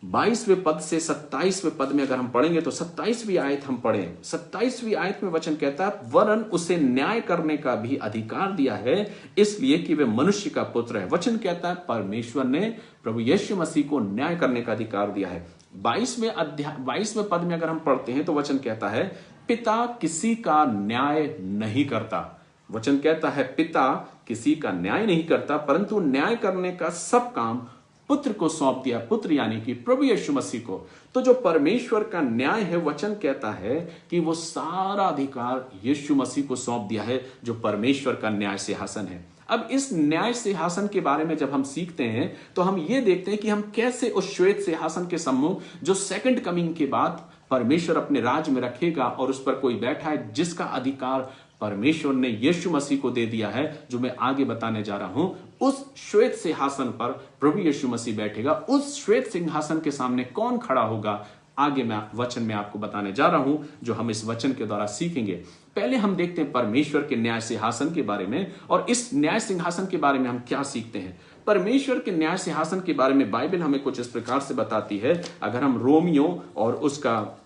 22वें पद से 27वें पद में अगर हम पढ़ेंगे तो 27वीं आयत हम पढ़ें। 27वीं आयत में वचन कहता है, वरन उसे न्याय करने का भी अधिकार दिया है, इसलिए कि वे मनुष्य का पुत्र है। वचन कहता है परमेश्वर ने प्रभु यीशु मसीह को न्याय करने का अधिकार दिया है। 22वें पद में अगर हम पढ़ते हैं तो वचन कहता है, पिता किसी का न्याय नहीं करता। वचन कहता है पिता किसी का न्याय नहीं करता, परंतु न्याय करने का सब काम पुत्र को सौंप दिया। पुत्र यानी कि प्रभु यीशु मसीह को। तो जो परमेश्वर का न्याय है, वचन कहता है कि वो सारा अधिकार यीशु मसीह को सौंप दिया है, जो परमेश्वर का न्याय सिंहासन है। अब इस न्याय सिंहासन के बारे में जब हम सीखते हैं तो हम ये देखते हैं कि हम कैसे उस श्वेत सिंहासन के सम्मुख, जो सेकंड कमिंग के बाद परमेश्वर अपने राज में रखेगा और उस पर कोई बैठा है जिसका अधिकार परमेश्वर ने यीशु मसीह को दे दिया है, जो मैं आगे बताने जा रहा हूं। उस श्वेत सिंहासन पर प्रभु यीशु मसीह बैठेगा। उस श्वेत सिंहासन के सामने कौन खड़ा होगा, आगे मैं वचन में आपको बताने जा रहा हूं, जो हम इस वचन के द्वारा सीखेंगे। पहले हम देखते हैं परमेश्वर के न्याय सिंहासन के बारे में, और इस न्याय सिंहासन के बारे में हम क्या सीखते हैं। परमेश्वर के न्याय सिंहासन के बारे में बाइबल हमें कुछ इस प्रकार से बताती है। अगर हम रोमियो उसका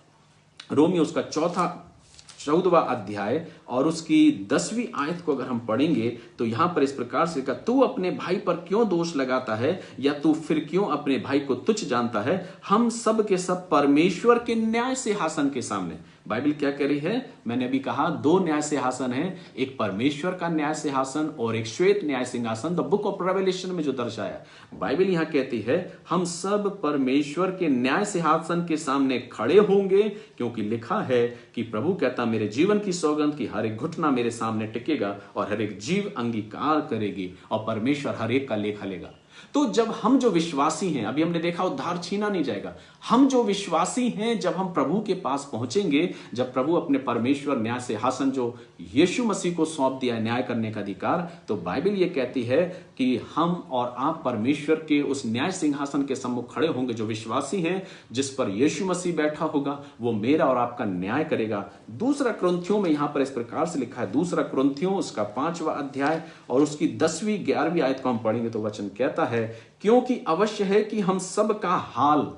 14वां अध्याय और उसकी 10वीं आयत को अगर हम पढ़ेंगे तो यहां पर इस प्रकार से कहा, तू अपने भाई पर क्यों दोष लगाता है, या तू फिर क्यों अपने भाई को तुच्छ जानता है। हम सब के सब परमेश्वर के न्याय सिंहासन के सामने। बाइबल क्या कह रही है? मैंने अभी कहा दो न्याय सिंहासन है, एक परमेश्वर का न्याय सिंहासन और एक श्वेत न्याय सिंहासन। द बुक ऑफ रेवलेशन में जो दर्शाया, बाइबल यहां कहती है हम सब परमेश्वर के न्याय सिंहासन के सामने खड़े होंगे, क्योंकि लिखा है कि प्रभु कहता, मेरे जीवन की सौगंध की हर एक घुटना मेरे सामने टिकेगा और हर एक जीव अंगीकार करेगी और परमेश्वर हर एक का लेखा लेगा। तो जब हम जो विश्वासी हैं, अभी हमने देखा उद्धार छीना नहीं जाएगा। हम जो विश्वासी हैं, जब हम प्रभु के पास पहुंचेंगे, जब प्रभु अपने परमेश्वर न्याय सिंहासन जो यीशु मसीह को सौंप दिया है न्याय करने का अधिकार, तो बाइबल ये कहती है कि हम और आप परमेश्वर के उस न्याय सिंहासन के सम्मुख खड़े होंगे। जो विश्वासी हैं, जिस पर यीशु मसीह बैठा होगा, वो मेरा और आपका न्याय करेगा। दूसरा कुरिन्थियों में यहां पर इस प्रकार से लिखा है, दूसरा कुरिन्थियों उसका 5वां अध्याय और उसकी 10वीं 11वीं आयत को हम पढ़ेंगे तो वचन कहता है, क्योंकि अवश्य है कि हम सब का हाल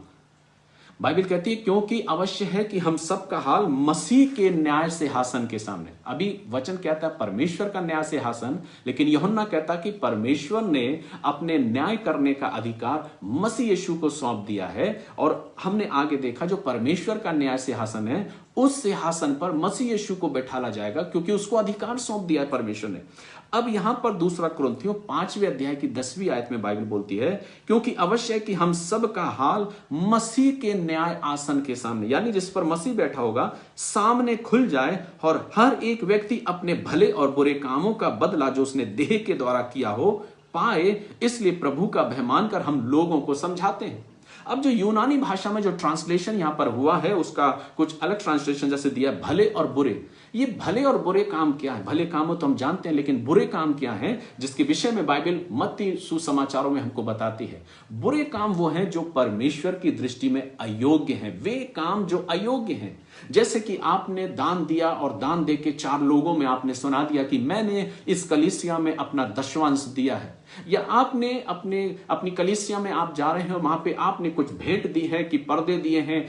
बाइबल कहती है क्योंकि अवश्य है कि हम सब का हाल मसीह के न्याय सिंहासन के सामने। अभी वचन कहता है परमेश्वर का न्याय सिंहासन, लेकिन यूहन्ना कहता कि परमेश्वर ने अपने न्याय करने का अधिकार मसीह यीशु को सौंप दिया है। और हमने आगे देखा जो परमेश्वर का न्याय सिंहासन है, उस सिंहासन पर मसीह यीशु को बैठाला जाएगा क्योंकि उसको अधिकार सौंप दिया है परमेश्वर ने। अब यहां पर दूसरा कुरिन्थियों 5वें अध्याय की 10वीं आयत में बाइबल बोलती है क्योंकि अवश्य है कि हम सब का हाल मसीह के न्याय आसन के सामने, यानी जिस पर मसीह बैठा होगा, सामने खुल जाए और हर एक व्यक्ति अपने भले और बुरे कामों का बदला जो उसने देह के द्वारा किया हो पाए। इसलिए प्रभु का भय मानकर हम लोगों को समझाते हैं। अब जो यूनानी भाषा में जो ट्रांसलेशन यहां पर हुआ है उसका कुछ अलग ट्रांसलेशन जैसे दिया भले और बुरे। ये भले और बुरे काम क्या है? भले काम तो हम जानते हैं, लेकिन बुरे काम क्या हैं जिसके विषय में बाइबल मत्ती सुसमाचारों में हमको बताती है। बुरे काम वो हैं जो परमेश्वर की दृष्टि में अयोग्य हैं, वे काम जो अयोग्य हैं। जैसे कि आपने दान दिया और दान दे के 4 लोगों में आपने सुना दिया कि मैंने इस कलीसिया में अपना दशवांश दिया है, या आपने अपनी कलीसिया में आप जा रहे हैं, वहां पे आपने कुछ भेंट दी है कि पर्दे दिए हैं,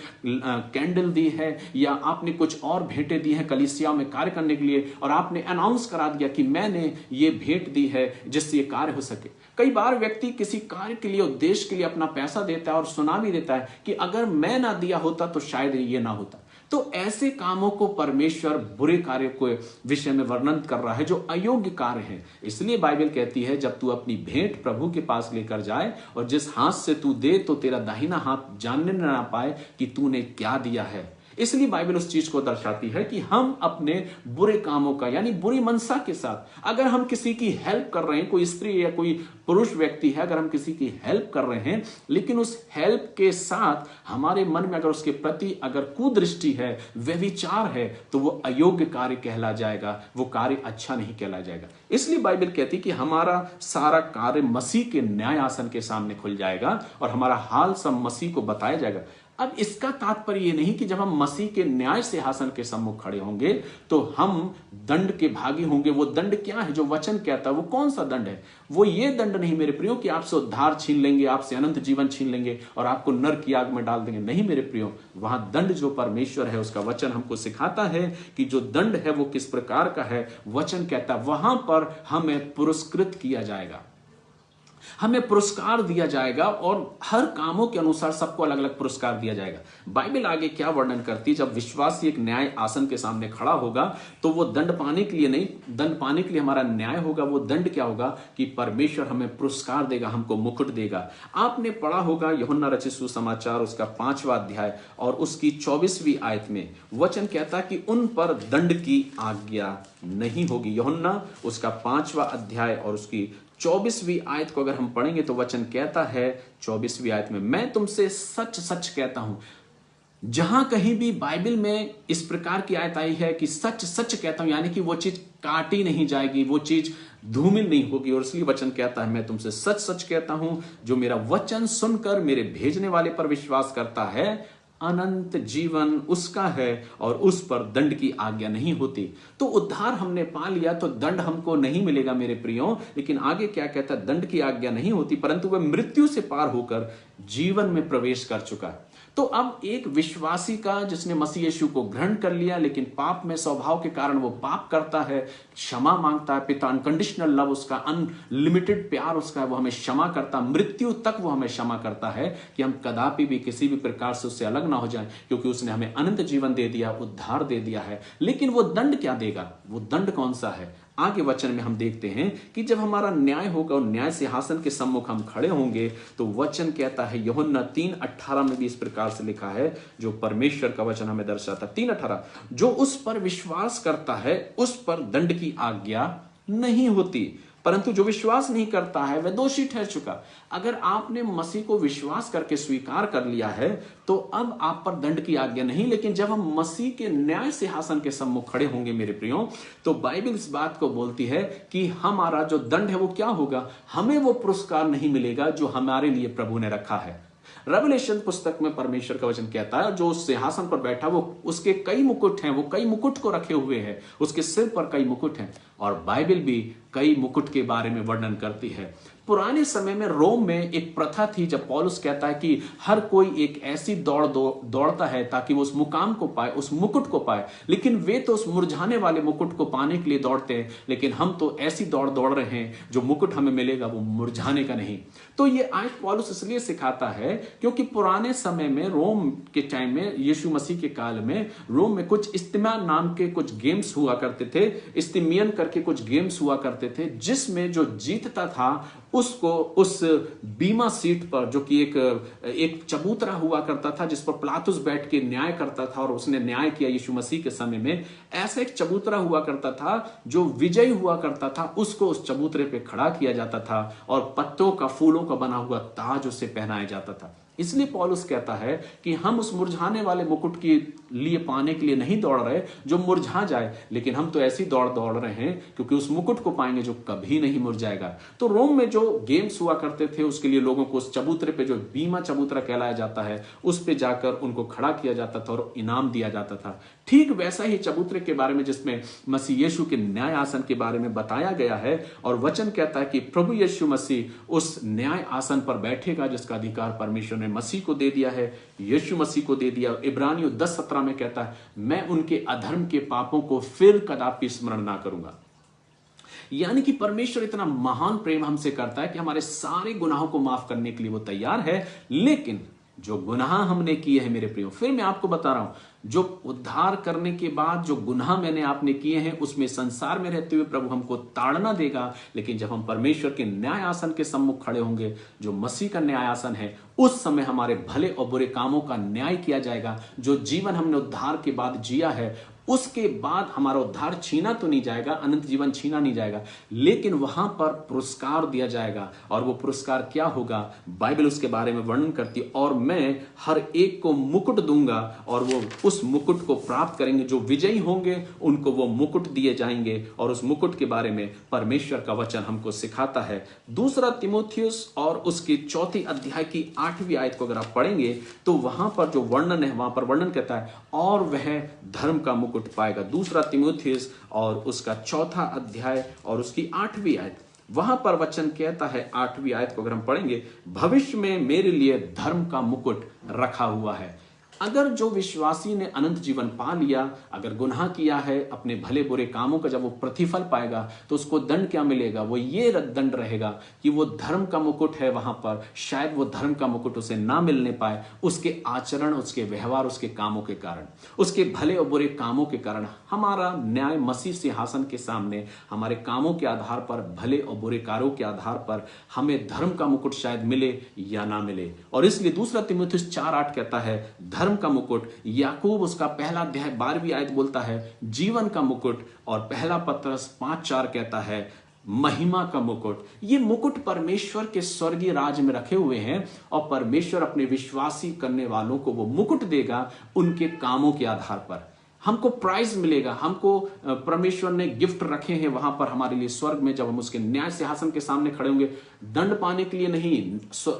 कैंडल दी है, या आपने कुछ और भेंटें दी हैं कलीसिया में कार्य करने के लिए, और आपने अनाउंस करा दिया कि मैंने ये भेंट दी है जिससे ये कार्य हो सके। कई बार व्यक्ति किसी कार्य के लिए, उद्देश्य के लिए अपना पैसा देता है और सुना भी देता है कि अगर मैं ना दिया होता तो शायद ये ना होता। तो ऐसे कामों को परमेश्वर बुरे कार्य के विषय में वर्णन कर रहा है जो अयोग्य कार्य है। इसलिए बाइबल कहती है जब तू अपनी भेंट प्रभु के पास लेकर जाए और जिस हाथ से तू दे तो तेरा दाहिना हाथ जानने ना पाए कि तूने क्या दिया है। इसलिए बाइबल उस चीज को दर्शाती है कि हम अपने बुरे कामों का, यानी बुरी मनसा के साथ, अगर हम किसी की हेल्प कर रहे हैं, कोई स्त्री या कोई पुरुष व्यक्ति है, अगर हम किसी की हेल्प कर रहे हैं, लेकिन उस हेल्प के साथ हमारे मन में अगर उसके प्रति अगर कुदृष्टि है, व्यभिचार है, तो वो अयोग्य कार्य कहला जाएगा, वो कार्य अच्छा नहीं कहला जाएगा। इसलिए बाइबल कहती कि हमारा सारा कार्य मसीह के न्याय आसन के सामने खुल जाएगा और हमारा हाल सब मसीह को बताया जाएगा। अब इसका तात्पर्य यह नहीं कि जब हम मसीह के न्याय सिंहासन के सम्मुख खड़े होंगे तो हम दंड के भागी होंगे। वो दंड क्या है जो वचन कहता है? वो कौन सा दंड है? वो ये दंड नहीं मेरे प्रियो कि आपसे उद्धार छीन लेंगे, आपसे अनंत जीवन छीन लेंगे और आपको नरक की आग में डाल देंगे। नहीं मेरे प्रियो, वहां दंड जो परमेश्वर है उसका वचन हमको सिखाता है कि जो दंड है वो किस प्रकार का है। वचन कहता है वहां पर हमें पुरस्कृत किया जाएगा, हमें पुरस्कार दिया जाएगा और हर कामों के अनुसार सबको अलग अलग पुरस्कार दिया जाएगा। बाइबल आगे क्या वर्णन करती है? जब विश्वासी एक न्याय आसन के सामने खड़ा होगा तो वो दंड पाने के लिए नहीं, दंड पाने के लिए हमारा न्याय होगा। वो दंड क्या होगा कि परमेश्वर हमें पुरस्कार देगा, हमको मुकुट देगा। आपने पढ़ा होगा यूहन्ना रचित सुसमाचार उसका 5वां अध्याय और उसकी 24वीं आयत में वचन कहता कि उन पर दंड की आज्ञा नहीं होगी। यूहन्ना उसका 5वां अध्याय और उसकी 24वीं आयत को अगर हम पढ़ेंगे तो वचन कहता है 24वीं आयत में, मैं तुमसे सच सच कहता हूं। जहां कहीं भी बाइबल में इस प्रकार की आयत आई है कि सच सच कहता हूं, यानी कि वो चीज काटी नहीं जाएगी, वो चीज धूमिल नहीं होगी। और इसलिए वचन कहता है मैं तुमसे सच सच कहता हूं, जो मेरा वचन सुनकर मेरे भेजने वाले पर विश्वास करता है अनंत जीवन उसका है और उस पर दंड की आज्ञा नहीं होती। तो उद्धार हमने पा लिया तो दंड हमको नहीं मिलेगा मेरे प्रियो। लेकिन आगे क्या कहता है? दंड की आज्ञा नहीं होती, परंतु वह मृत्यु से पार होकर जीवन में प्रवेश कर चुका है। तो अब एक विश्वासी का जिसने मसीह यीशु को ग्रहण कर लिया लेकिन पाप में स्वभाव के कारण वो पाप करता है, क्षमा मांगता है, पिता अनकंडीशनल लव उसका, अनलिमिटेड प्यार उसका है, वो हमें क्षमा करता, मृत्यु तक वो हमें क्षमा करता है कि हम कदापि भी किसी भी प्रकार से उससे अलग ना हो जाएं, क्योंकि उसने हमें अनंत जीवन दे दिया, उद्धार दे दिया है। लेकिन वो दंड क्या देगा? वो दंड कौन सा है? आगे वचन में हम देखते हैं कि जब हमारा न्याय होगा और न्याय सिंहासन के सम्मुख हम खड़े होंगे तो वचन कहता है यूहन्ना 3:18 में भी इस प्रकार से लिखा है, जो परमेश्वर का वचन हमें दर्शाता है। 3:18, जो उस पर विश्वास करता है उस पर दंड की आज्ञा नहीं होती, परंतु जो विश्वास नहीं करता है वह दोषी ठहर चुका। अगर आपने मसीह को विश्वास करके स्वीकार कर लिया है तो अब आप पर दंड की आज्ञा नहीं। लेकिन जब हम मसीह के न्याय सिंहासन के सम्मुख खड़े होंगे मेरे प्रियो, तो बाइबल इस बात को बोलती है कि हमारा जो दंड है वो क्या होगा? हमें वो पुरस्कार नहीं मिलेगा जो हमारे लिए प्रभु ने रखा है। रेवलेशन पुस्तक में परमेश्वर का वचन कहता है जो उस सिंहासन पर बैठा वो उसके कई मुकुट हैं, वो कई मुकुट को रखे हुए हैं, उसके सिर पर कई मुकुट हैं। और बाइबल भी कई मुकुट के बारे में वर्णन करती है। पुराने समय में रोम में एक प्रथा थी, जब पौलुस कहता है कि हर कोई एक ऐसी दौड़ता है ताकि वो उस मुकाम को पाए, उस मुकुट को पाए, लेकिन वे तो उस मुरझाने वाले मुकुट को पाने के लिए दौड़ते हैं, लेकिन हम तो ऐसी दौड़ रहे हैं जो मुकुट हमें मिलेगा वो मुरझाने का नहीं। तो ये आयत पौलुस इसलिए सिखाता है क्योंकि पुराने समय में रोम के टाइम में, यीशु मसीह के काल में रोम में कुछ इस्तिमा नाम के कुछ गेम्स हुआ करते थे, इस्तिमियन करके कुछ गेम्स हुआ करते थे, जिसमें जो जीतता था उसको उस बीमा सीट पर, जो कि एक चबूतरा हुआ करता था जिस पर पिलातुस बैठ के न्याय करता था, और उसने न्याय किया यीशु मसीह के समय में, ऐसा एक चबूतरा हुआ करता था, जो विजयी हुआ करता था उसको उस चबूतरे पे खड़ा किया जाता था और पत्तों का, फूलों का बना हुआ ताज उसे पहनाया जाता था। इसलिए पौलुस कहता है कि हम उस मुरझाने वाले मुकुट के लिए पाने के लिए नहीं दौड़ रहे जो मुरझा जाए, लेकिन हम तो ऐसी दौड़ रहे हैं क्योंकि उस मुकुट को पाएंगे जो कभी नहीं मुरझाएगा। तो रोम में जो गेम्स हुआ करते थे उसके लिए लोगों को उस चबूतरे पे, जो बीमा चबूतरा कहलाया जाता है, उस पे जाकर उनको खड़ा किया जाता था और इनाम दिया जाता था। ठीक वैसा ही चबूतरे के बारे में जिसमें मसीह यीशु के न्याय आसन के बारे में बताया गया है, और वचन कहता है कि प्रभु यीशु मसीह उस न्याय आसन पर बैठेगा जिसका अधिकार परमेश्वर ने मसीह को दे दिया है, यीशु मसीह को दे दिया। इब्रानियों 10:17 में कहता है, मैं उनके अधर्म के पापों को फिर कदापि स्मरण ना करूंगा। यानी कि परमेश्वर इतना महान प्रेम हमसे करता है कि हमारे सारे गुनाहों को माफ करने के लिए वो तैयार है, लेकिन जो गुनाह हमने किए हैं मेरे प्रियो, फिर मैं आपको बता रहा हूं, जो उद्धार करने के बाद जो गुनाह मैंने आपने किए हैं उसमें संसार में रहते हुए प्रभु हमको ताड़ना देगा, लेकिन जब हम परमेश्वर के न्याय आसन के सम्मुख खड़े होंगे, जो मसीह का न्याय आसन है, उस समय हमारे भले और बुरे कामों का न्याय किया जाएगा। जो जीवन हमने उद्धार के बाद जिया है, उसके बाद हमारा उद्धार छीना तो नहीं जाएगा, अनंत जीवन छीना नहीं जाएगा, लेकिन वहां पर पुरस्कार दिया जाएगा। और वो पुरस्कार क्या होगा, बाइबल उसके बारे में वर्णन करती है, और मैं हर एक को मुकुट दूंगा और वो उस मुकुट को प्राप्त करेंगे। जो विजयी होंगे उनको वो मुकुट दिए जाएंगे, और उस मुकुट के बारे में परमेश्वर का वचन हमको सिखाता है। दूसरा तीमुथियुस और उसकी 4 अध्याय की 8वीं आयत को अगर आप पढ़ेंगे तो वहां पर जो वर्णन है, वहां पर वर्णन कहता है, और वह धर्म का मुकुट पाएगा। दूसरा तीमुथियुस और उसका 4 अध्याय और उसकी 8वीं आयत, वहां पर वचन कहता है, 8वीं आयत को अगर हम पढ़ेंगे, भविष्य में मेरे लिए धर्म का मुकुट रखा हुआ है। अगर जो विश्वासी ने अनंत जीवन पा लिया, अगर गुनाह किया है, अपने भले बुरे कामों का जब वो प्रतिफल पाएगा तो उसको दंड क्या मिलेगा, वो ये दंड रहेगा कि वो धर्म का मुकुट है, वहां पर शायद वो धर्म का मुकुट उसे ना मिलने पाए, उसके आचरण, उसके व्यवहार, उसके कामों के कारण, उसके भले और बुरे कामों के कारण। हमारा न्याय मसीह सिंहासन के सामने हमारे कामों के आधार पर, भले और बुरे कार्यों के आधार पर हमें धर्म का मुकुट शायद मिले या ना मिले। और इसलिए दूसरा तीमुथियुस 4:8 कहता है, धर्म का मुकुट। याकूब उसका 1 अध्याय 12वीं आयत बोलता है जीवन का मुकुट, और 1 पत्रस 5:4 कहता है महिमा का मुकुट। ये मुकुट परमेश्वर के स्वर्गीय राज में रखे हुए हैं, और परमेश्वर अपने विश्वासी करने वालों को वो मुकुट देगा उनके कामों के आधार पर। हमको प्राइज मिलेगा, हमको परमेश्वर ने गिफ्ट रखे हैं वहां पर हमारे लिए स्वर्ग में, जब हम उसके न्याय सिंहासन के सामने खड़े होंगे, दंड पाने के लिए नहीं,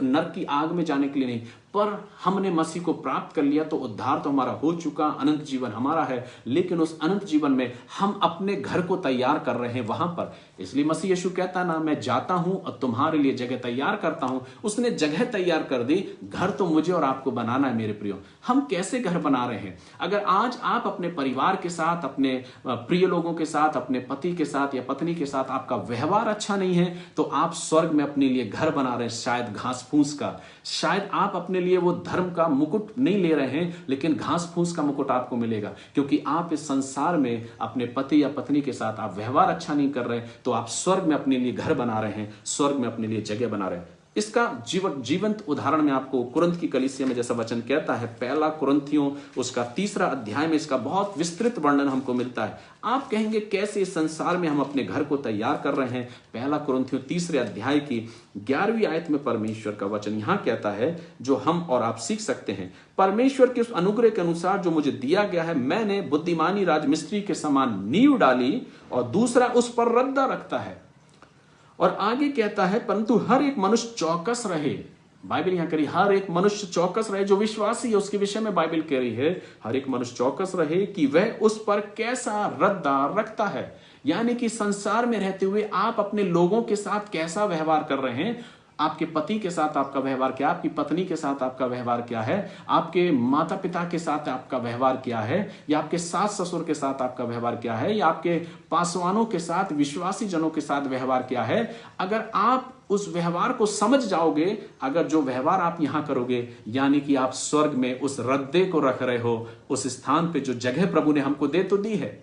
नरक की आग में जाने के लिए नहीं, पर हमने मसीह को प्राप्त कर लिया तो उद्धार तो हमारा हो चुका, अनंत जीवन हमारा है, लेकिन उस अनंत जीवन में हम अपने घर को तैयार कर रहे हैं वहां पर। इसलिए मसीह यीशु कहता ना, मैं जाता हूं और तुम्हारे लिए जगह तैयार करता हूं। उसने जगह तैयार कर दी, घर तो मुझे और आपको बनाना है मेरे प्रियो। हम कैसे घर बना रहे हैं? अगर आज आप अपने परिवार के साथ, अपने प्रिय लोगों के साथ, अपने पति के साथ या पत्नी के साथ आपका व्यवहार अच्छा नहीं है, तो आप स्वर्ग में अपने लिए घर बना रहे हैं, शायद घास फूस का। शायद आप अपने लिए वो धर्म का मुकुट नहीं ले रहे हैं, लेकिन घास फूस का मुकुट आपको मिलेगा, क्योंकि आप इस संसार में अपने पति या पत्नी के साथ आप व्यवहार अच्छा नहीं कर रहे, तो आप स्वर्ग में अपने लिए घर बना रहे हैं, स्वर्ग में अपने लिए जगह बना रहे हैं। इसका जीवंत उदाहरण में आपको कुरिन्थ की कलीसिया में जैसा वचन कहता है, 1 कुरिन्थियों उसका 3 अध्याय में इसका बहुत विस्तृत वर्णन हमको मिलता है। आप कहेंगे कैसे इस संसार में हम अपने घर को तैयार कर रहे हैं? 1 कुरिन्थियों 3 अध्याय की 11वीं आयत में परमेश्वर का वचन यहां कहता है, जो हम और आप सीख सकते हैं। परमेश्वर के उस अनुग्रह के अनुसार जो मुझे दिया गया है, मैंने बुद्धिमानी राजमिस्त्री के समान नींव डाली और दूसरा उस पर रद्दा रखता है। और आगे कहता है, परंतु हर एक मनुष्य चौकस रहे। बाइबल यहां कह रही हर एक मनुष्य चौकस रहे, जो विश्वासी है उसके विषय में बाइबल कह रही है हर एक मनुष्य चौकस रहे कि वह उस पर कैसा रद्दा रखता है। यानी कि संसार में रहते हुए आप अपने लोगों के साथ कैसा व्यवहार कर रहे हैं, आपके पति के साथ आपका व्यवहार क्या, आपकी पत्नी के साथ आपका व्यवहार क्या है, आपके माता पिता के साथ आपका व्यवहार क्या है, या आपके सास ससुर के साथ आपका व्यवहार क्या है, या आपके पासवानों के साथ, विश्वासी जनों के साथ व्यवहार क्या है। अगर आप उस व्यवहार को समझ जाओगे, अगर जो व्यवहार आप यहां करोगे, यानी कि आप स्वर्ग में उस रद्दे को रख रहे हो, उस स्थान पे जो जगह प्रभु ने हमको दे तो दी है।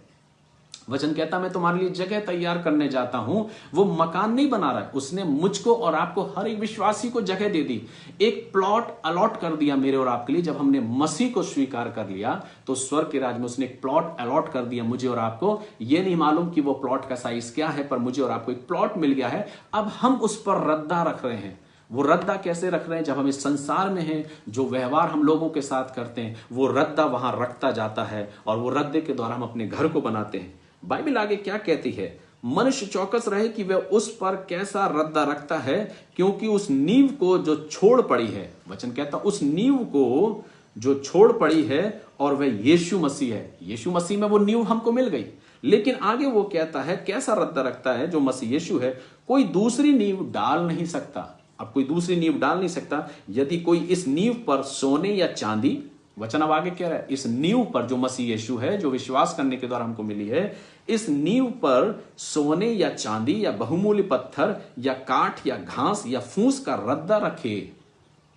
वचन कहता मैं तुम्हारे लिए जगह तैयार करने जाता हूं। वो मकान नहीं बना रहा है, उसने मुझको और आपको, हर एक विश्वासी को जगह दे दी, एक प्लॉट अलॉट कर दिया मेरे और आपके लिए। जब हमने मसीह को स्वीकार कर लिया तो स्वर्ग के राज में उसने एक प्लॉट अलॉट कर दिया मुझे और आपको। ये नहीं मालूम कि वो प्लॉट का साइज क्या है, पर मुझे और आपको एक प्लॉट मिल गया है। अब हम उस पर रद्दा रख रहे हैं। वो रद्दा कैसे रख रहे हैं? जब हम इस संसार में हैं, जो व्यवहार हम लोगों के साथ करते हैं, वो रद्दा वहां रखता जाता है और वो रद्दे के द्वारा हम अपने घर को बनाते हैं। बाइबल आगे क्या कहती है? मनुष्य चौकस रहे कि वह उस पर कैसा रद्दा रखता है, क्योंकि उस नींव को जो छोड़ पड़ी है, वचन कहता उस नींव को जो छोड़ पड़ी है, और वह यीशु मसीह है। यीशु मसीह में वो नींव हमको मिल गई, लेकिन आगे वो कहता है कैसा रद्दा रखता है, जो मसीह यीशु है। कोई दूसरी नींव डाल नहीं सकता। अब कोई दूसरी नींव डाल नहीं सकता। यदि कोई इस नींव पर सोने या चांदी, वचन अब आगे कह रहा है, इस नींव पर जो मसीह यीशु है, जो विश्वास करने के द्वारा हमको मिली है, इस नींव पर सोने या चांदी या बहुमूल्य पत्थर या काठ या घास या फूस का रद्दा रखे।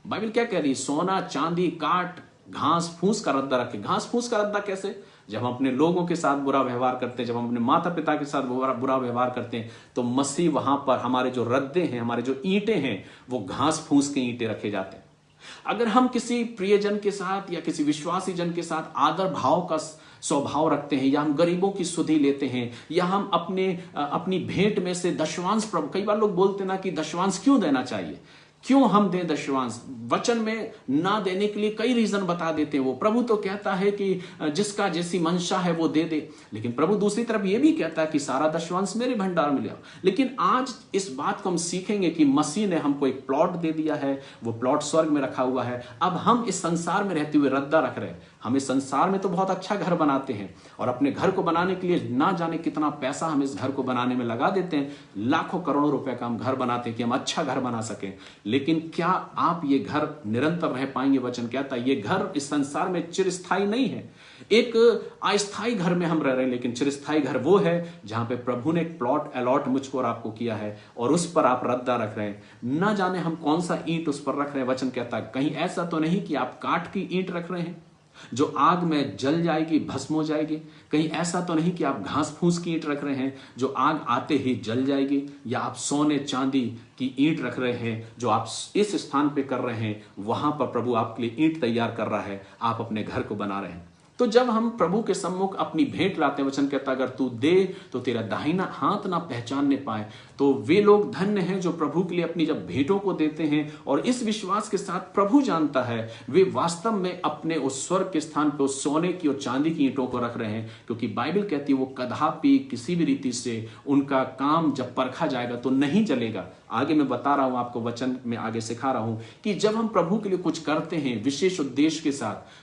बाइबल क्या कह रही है? सोना, चांदी, काठ, घास, फूस का रद्दा रखे। घास फूस का रद्दा कैसे? जब हम अपने लोगों के साथ बुरा व्यवहार करते हैं, जब हम अपने माता पिता के साथ बुरा व्यवहार करते हैं, तो मसीह वहां पर हमारे जो रद्दे हैं, हमारे जो ईंटें हैं, वो घास फूस के ईंटें रखे जाते हैं। अगर हम किसी प्रियजन के साथ या किसी विश्वासी जन के साथ आदर भाव का स्वभाव रखते हैं, या हम गरीबों की सुधि लेते हैं, या हम अपनी भेंट में से दशवांश, प्रभु, कई बार लोग बोलते ना कि दशवांश क्यों देना चाहिए, क्यों हम दें दशवांश? वचन में ना देने के लिए कई रीजन बता देते हैं। वो प्रभु तो कहता है कि जिसका जैसी मंशा है वो दे दे, लेकिन प्रभु दूसरी तरफ ये भी कहता है कि सारा दशवांश मेरे भंडार में ले आओ। लेकिन आज इस बात को हम सीखेंगे कि मसीह ने हमको एक प्लॉट दे दिया है, वो प्लॉट स्वर्ग में रखा हुआ है। अब हम इस संसार में रहते हुए रद्दा रख रहे हैं। हम इस संसार में तो बहुत अच्छा घर बनाते हैं, और अपने घर को बनाने के लिए ना जाने कितना पैसा हम इस घर को बनाने में लगा देते हैं। लाखों करोड़ों रुपए का हम घर बनाते हैं कि हम अच्छा घर बना सकें। लेकिन क्या आप ये घर निरंतर रह पाएंगे? वचन कहता है ये घर इस संसार में चिरस्थायी नहीं है। एक अस्थायी घर में हम रह रहे हैं, लेकिन चिरस्थायी घर वो है जहां पे प्रभु ने एक प्लॉट अलॉट मुझको और आपको किया है, और उस पर आप रद्दा रख रहे हैं। ना जाने हम कौन सा ईंट उस पर रख रहे हैं। वचन कहता है कहीं ऐसा तो नहीं कि आप काठ की ईंट रख रहे हैं जो आग में जल जाएगी, भस्म हो जाएगी। कहीं ऐसा तो नहीं कि आप घास फूस की ईंट रख रहे हैं जो आग आते ही जल जाएगी। या आप सोने चांदी की ईंट रख रहे हैं जो आप इस स्थान पे कर रहे हैं, वहां पर प्रभु आपके लिए ईंट तैयार कर रहा है, आप अपने घर को बना रहे हैं। तो जब हम प्रभु के सम्मुख अपनी भेंट लाते हैं, वचन कहता अगर तू दे तो तेरा दाहिना हाथ ना पहचानने पाए। तो वे लोग धन्य हैं जो प्रभु के लिए अपनी जब भेंटों को देते हैं, और इस विश्वास के साथ प्रभु जानता है वे वास्तव में अपने उस स्वर्ग के स्थान पर उस सोने की और चांदी की ईंटों को रख रहे हैं। क्योंकि बाइबल कहती है वो कदापि किसी भी रीति से उनका काम जब परखा जाएगा तो नहीं जलेगा। आगे मैं बता रहा हूं आपको, वचन में आगे सिखा रहा हूं कि जब हम प्रभु के लिए कुछ करते हैं विशेष उद्देश्य के साथ,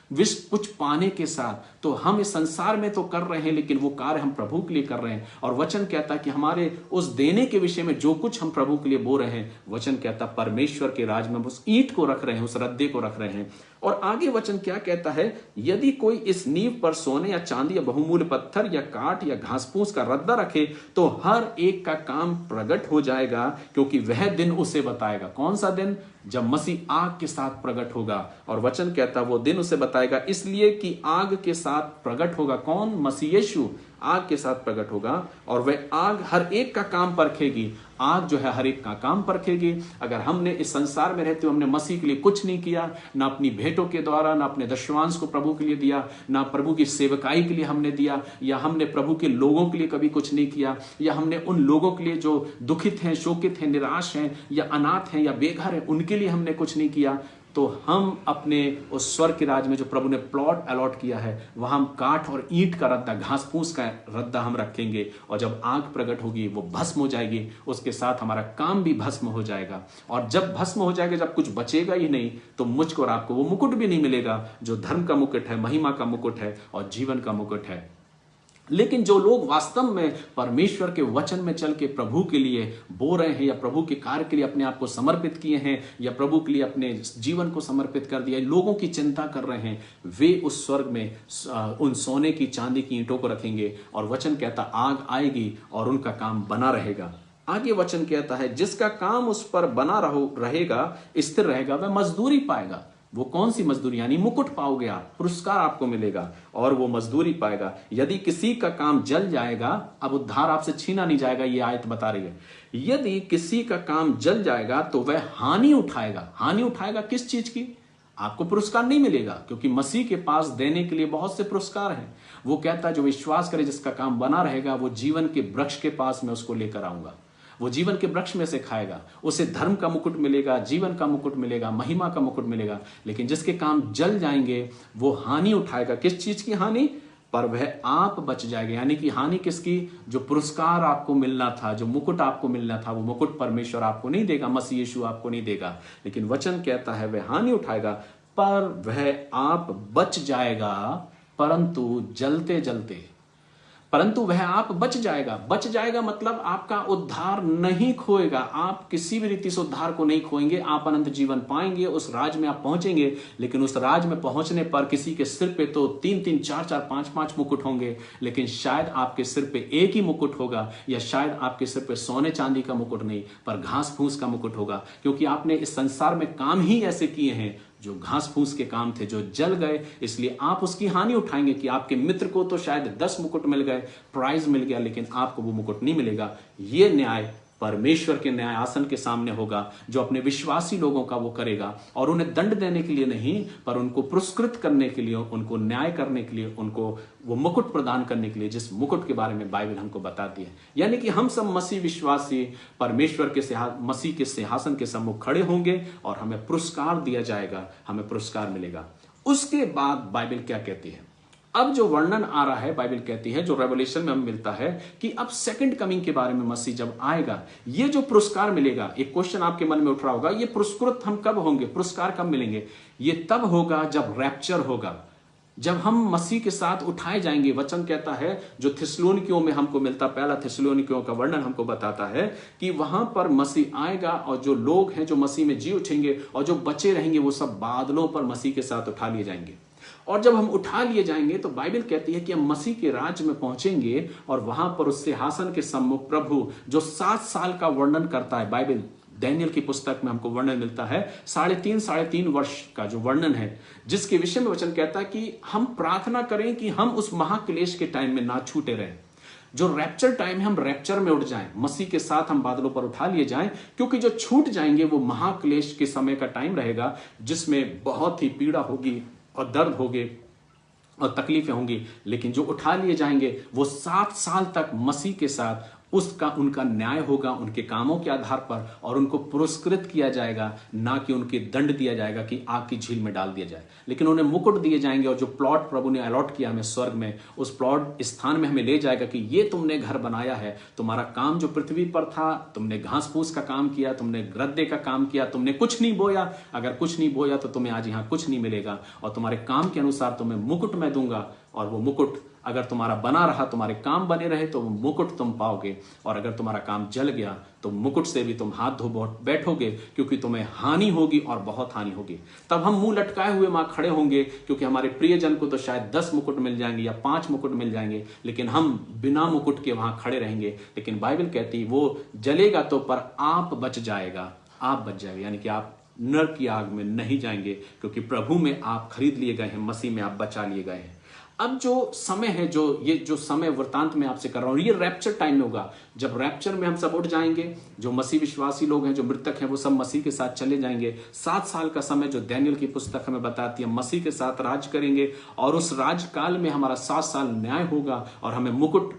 कुछ पाने के साथ, तो हम इस संसार में तो कर रहे हैं, लेकिन वो कार्य हम प्रभु के लिए कर रहे हैं। और वचन कहता है कि हमारे उस देने के विषय में जो कुछ हम प्रभु के लिए बो रहे हैं, वचन कहता परमेश्वर के राज में उस ईंट को रख रहे हैं, उस रद्दे को रख रहे हैं। और आगे वचन क्या कहता है? यदि कोई इस नींव पर सोने या चांदी या बहुमूल्य पत्थर या काठ या घास फूस का रद्दा रखे, तो हर एक का काम प्रकट हो जाएगा, क्योंकि वह दिन उसे बताएगा। कौन सा दिन? जब मसीह आग के साथ प्रकट होगा। और वचन कहता वो दिन उसे बताएगा, इसलिए कि आग के साथ प्रकट होगा। कौन? मसीह यीशु आग के साथ प्रकट होगा, और वह आग हर एक का काम परखेगी। आग जो है हर एक का काम परखेगी। अगर हमने इस संसार में रहते हुए हमने मसीह के लिए कुछ नहीं किया, ना अपनी भेंटों के द्वारा, ना अपने दशवांश को प्रभु के लिए दिया, ना प्रभु की सेवकाई के लिए हमने दिया, या हमने प्रभु के लोगों के लिए कभी कुछ नहीं किया, या हमने उन लोगों के लिए जो दुखित हैं, शोकित हैं, निराश हैं, या अनाथ हैं, या बेघर हैं, उनके लिए हमने कुछ नहीं किया, तो हम अपने उस स्वर्ग के राज में जो प्रभु ने प्लॉट अलॉट किया है, वहां हम काठ और ईंट का रद्दा, घास फूस का रद्दा हम रखेंगे। और जब आग प्रकट होगी वो भस्म हो जाएगी, उसके साथ हमारा काम भी भस्म हो जाएगा। और जब भस्म हो जाएगा, जब कुछ बचेगा ही नहीं, तो मुझको और आपको वो मुकुट भी नहीं मिलेगा जो धर्म का मुकुट है, महिमा का मुकुट है और जीवन का मुकुट है। लेकिन जो लोग वास्तव में परमेश्वर के वचन में चल के प्रभु के लिए बो रहे हैं या प्रभु के कार्य के लिए अपने आप को समर्पित किए हैं या प्रभु के लिए अपने जीवन को समर्पित कर दिया, लोगों की चिंता कर रहे हैं, वे उस स्वर्ग में उन सोने की चांदी की ईंटों को रखेंगे और वचन कहता आग आएगी और उनका काम बना रहेगा। आगे वचन कहता है जिसका काम उस पर बना रहेगा, स्थिर रहेगा, वह मजदूरी पाएगा। वो कौन सी मजदूरी? यानी मुकुट पाओगे आप, पुरस्कार आपको मिलेगा और वो मजदूरी पाएगा। यदि किसी का काम जल जाएगा, अब उद्धार आपसे छीना नहीं जाएगा, ये आयत बता रही है। यदि किसी का काम जल जाएगा तो वह हानि उठाएगा। हानि उठाएगा किस चीज की? आपको पुरस्कार नहीं मिलेगा, क्योंकि मसीह के पास देने के लिए बहुत से पुरस्कार हैं। वो कहता है जो विश्वास करे, जिसका काम बना रहेगा, वो जीवन के वृक्ष के पास मैं उसको लेकर आऊंगा। वो जीवन के वृक्ष में से खाएगा, उसे धर्म का मुकुट मिलेगा, जीवन का मुकुट मिलेगा, महिमा का मुकुट मिलेगा। लेकिन जिसके काम जल जाएंगे वो हानि उठाएगा। किस चीज की हानि? पर वह आप बच जाएगा। यानी कि हानि किसकी? जो पुरस्कार आपको मिलना था, जो मुकुट आपको मिलना था, वो मुकुट परमेश्वर आपको नहीं देगा, मसीह यीशु आपको नहीं देगा। लेकिन वचन कहता है वह हानि उठाएगा, पर वह आप बच जाएगा, परंतु जलते जलते। परंतु वह आप बच जाएगा। बच जाएगा मतलब आपका उद्धार नहीं खोएगा। आप किसी भी रीति से उद्धार को नहीं खोएंगे। आप अनंत जीवन पाएंगे, उस राज में आप पहुंचेंगे। लेकिन उस राज में पहुंचने पर किसी के सिर पे तो 3-3, 4-4, 5-5 मुकुट होंगे, लेकिन शायद आपके सिर पे एक ही मुकुट होगा, या शायद आपके सिर पे सोने चांदी का मुकुट नहीं, पर घास फूस का मुकुट होगा। क्योंकि आपने इस संसार में काम ही ऐसे किए हैं जो घास फूस के काम थे, जो जल गए। इसलिए आप उसकी हानि उठाएंगे कि आपके मित्र को तो शायद 10 मुकुट मिल गए, प्राइज मिल गया, लेकिन आपको वो मुकुट नहीं मिलेगा। ये न्याय परमेश्वर के न्याय आसन के सामने होगा, जो अपने विश्वासी लोगों का वो करेगा। और उन्हें दंड देने के लिए नहीं, पर उनको पुरस्कृत करने के लिए, उनको न्याय करने के लिए, उनको वो मुकुट प्रदान करने के लिए, जिस मुकुट के बारे में बाइबल हमको बताती है। यानी कि हम सब मसीह विश्वासी परमेश्वर के मसीह के सिंहासन के सम्मुख खड़े होंगे और हमें पुरस्कार दिया जाएगा, हमें पुरस्कार मिलेगा। उसके बाद बाइबल क्या कहती है? अब जो वर्णन आ रहा है, बाइबल कहती है, जो रेवलेशन में हमें मिलता है कि अब सेकंड कमिंग के बारे में, मसीह जब आएगा, ये जो पुरस्कार मिलेगा। एक क्वेश्चन आपके मन में उठ रहा होगा, ये पुरस्कृत हम कब होंगे, पुरस्कार कब मिलेंगे? ये तब होगा जब रैप्चर होगा, जब हम मसीह के साथ उठाए जाएंगे। वचन कहता है, जो थिस्सलुनीकियों में हमको मिलता, पहला थिस्सलुनीकियों का वर्णन हमको बताता है कि वहां पर मसीह आएगा और जो लोग हैं जो मसीह में जी उठेंगे और जो बचे रहेंगे, वो सब बादलों पर मसीह के साथ उठा लिए जाएंगे। और जब हम उठा लिए जाएंगे तो बाइबल कहती है कि हम मसीह के राज्य में पहुंचेंगे और वहां पर उस सिंहासन के सम्मुख प्रभु, जो 7 साल का वर्णन करता है, बाइबल दानियेल की पुस्तक में हमको वर्णन मिलता है 3.5 वर्ष का जो वर्णन है, जिसके विषय में वचन कहता है कि हम प्रार्थना करें कि हम उस महाक्लेश के टाइम में ना छूटे रहें। जो रैप्चर टाइम है, हम रैप्चर में उठ जाएं, मसीह के साथ हम बादलों पर उठा लिए जाएं। क्योंकि जो छूट जाएंगे वो महाक्लेश के समय का टाइम रहेगा, जिसमें बहुत ही पीड़ा होगी और दर्द होंगे और तकलीफें होंगी। लेकिन जो उठा लिए जाएंगे वो 7 साल तक मसीह के साथ उनका न्याय होगा उनके कामों के आधार पर, और उनको पुरस्कृत किया जाएगा, ना कि उनके दंड दिया जाएगा कि आग की झील में डाल दिया जाए। लेकिन उन्हें मुकुट दिए जाएंगे, और जो प्लॉट प्रभु ने अलॉट किया हमें स्वर्ग में, उस प्लॉट स्थान में हमें ले जाएगा कि ये तुमने घर बनाया है, तुम्हारा काम जो पृथ्वी पर था, तुमने घास फूस का काम किया, तुमने गृद्धे का काम किया, तुमने कुछ नहीं बोया। अगर कुछ नहीं बोया तो तुम्हें आज यहाँ कुछ नहीं मिलेगा, और तुम्हारे काम के अनुसार तुम्हें मुकुट मैं दूंगा। और वो मुकुट अगर तुम्हारा बना रहा, तुम्हारे काम बने रहे, तो वो मुकुट तुम पाओगे। और अगर तुम्हारा काम जल गया तो मुकुट से भी तुम हाथ धो बैठोगे, क्योंकि तुम्हें हानि होगी और बहुत हानि होगी। तब हम मुंह लटकाए हुए वहां खड़े होंगे, क्योंकि हमारे प्रियजन को तो शायद 10 मुकुट मिल जाएंगे या 5 मुकुट मिल जाएंगे, लेकिन हम बिना मुकुट के वहां खड़े रहेंगे। लेकिन बाइबल कहती है वो जलेगा तो, पर आप बच जाएगा, आप बच जाएगा। यानी कि आप नरक की आग में नहीं जाएंगे, क्योंकि प्रभु में आप खरीद लिए गए हैं, मसीह में आप बचा लिए गए हैं। अब जो समय है, जो समय वृतांत में आपसे कर रहा हूं, ये रैप्चर टाइम में होगा। जब रैप्चर में हम सब उठ जाएंगे, जो मसीह विश्वासी लोग हैं, जो मृतक हैं, वो सब मसीह के साथ चले जाएंगे। 7 साल का समय जो दानियेल की पुस्तक हमें बताती है, मसीह के साथ राज करेंगे, और उस राजकाल में हमारा 7 साल न्याय होगा, और हमें मुकुट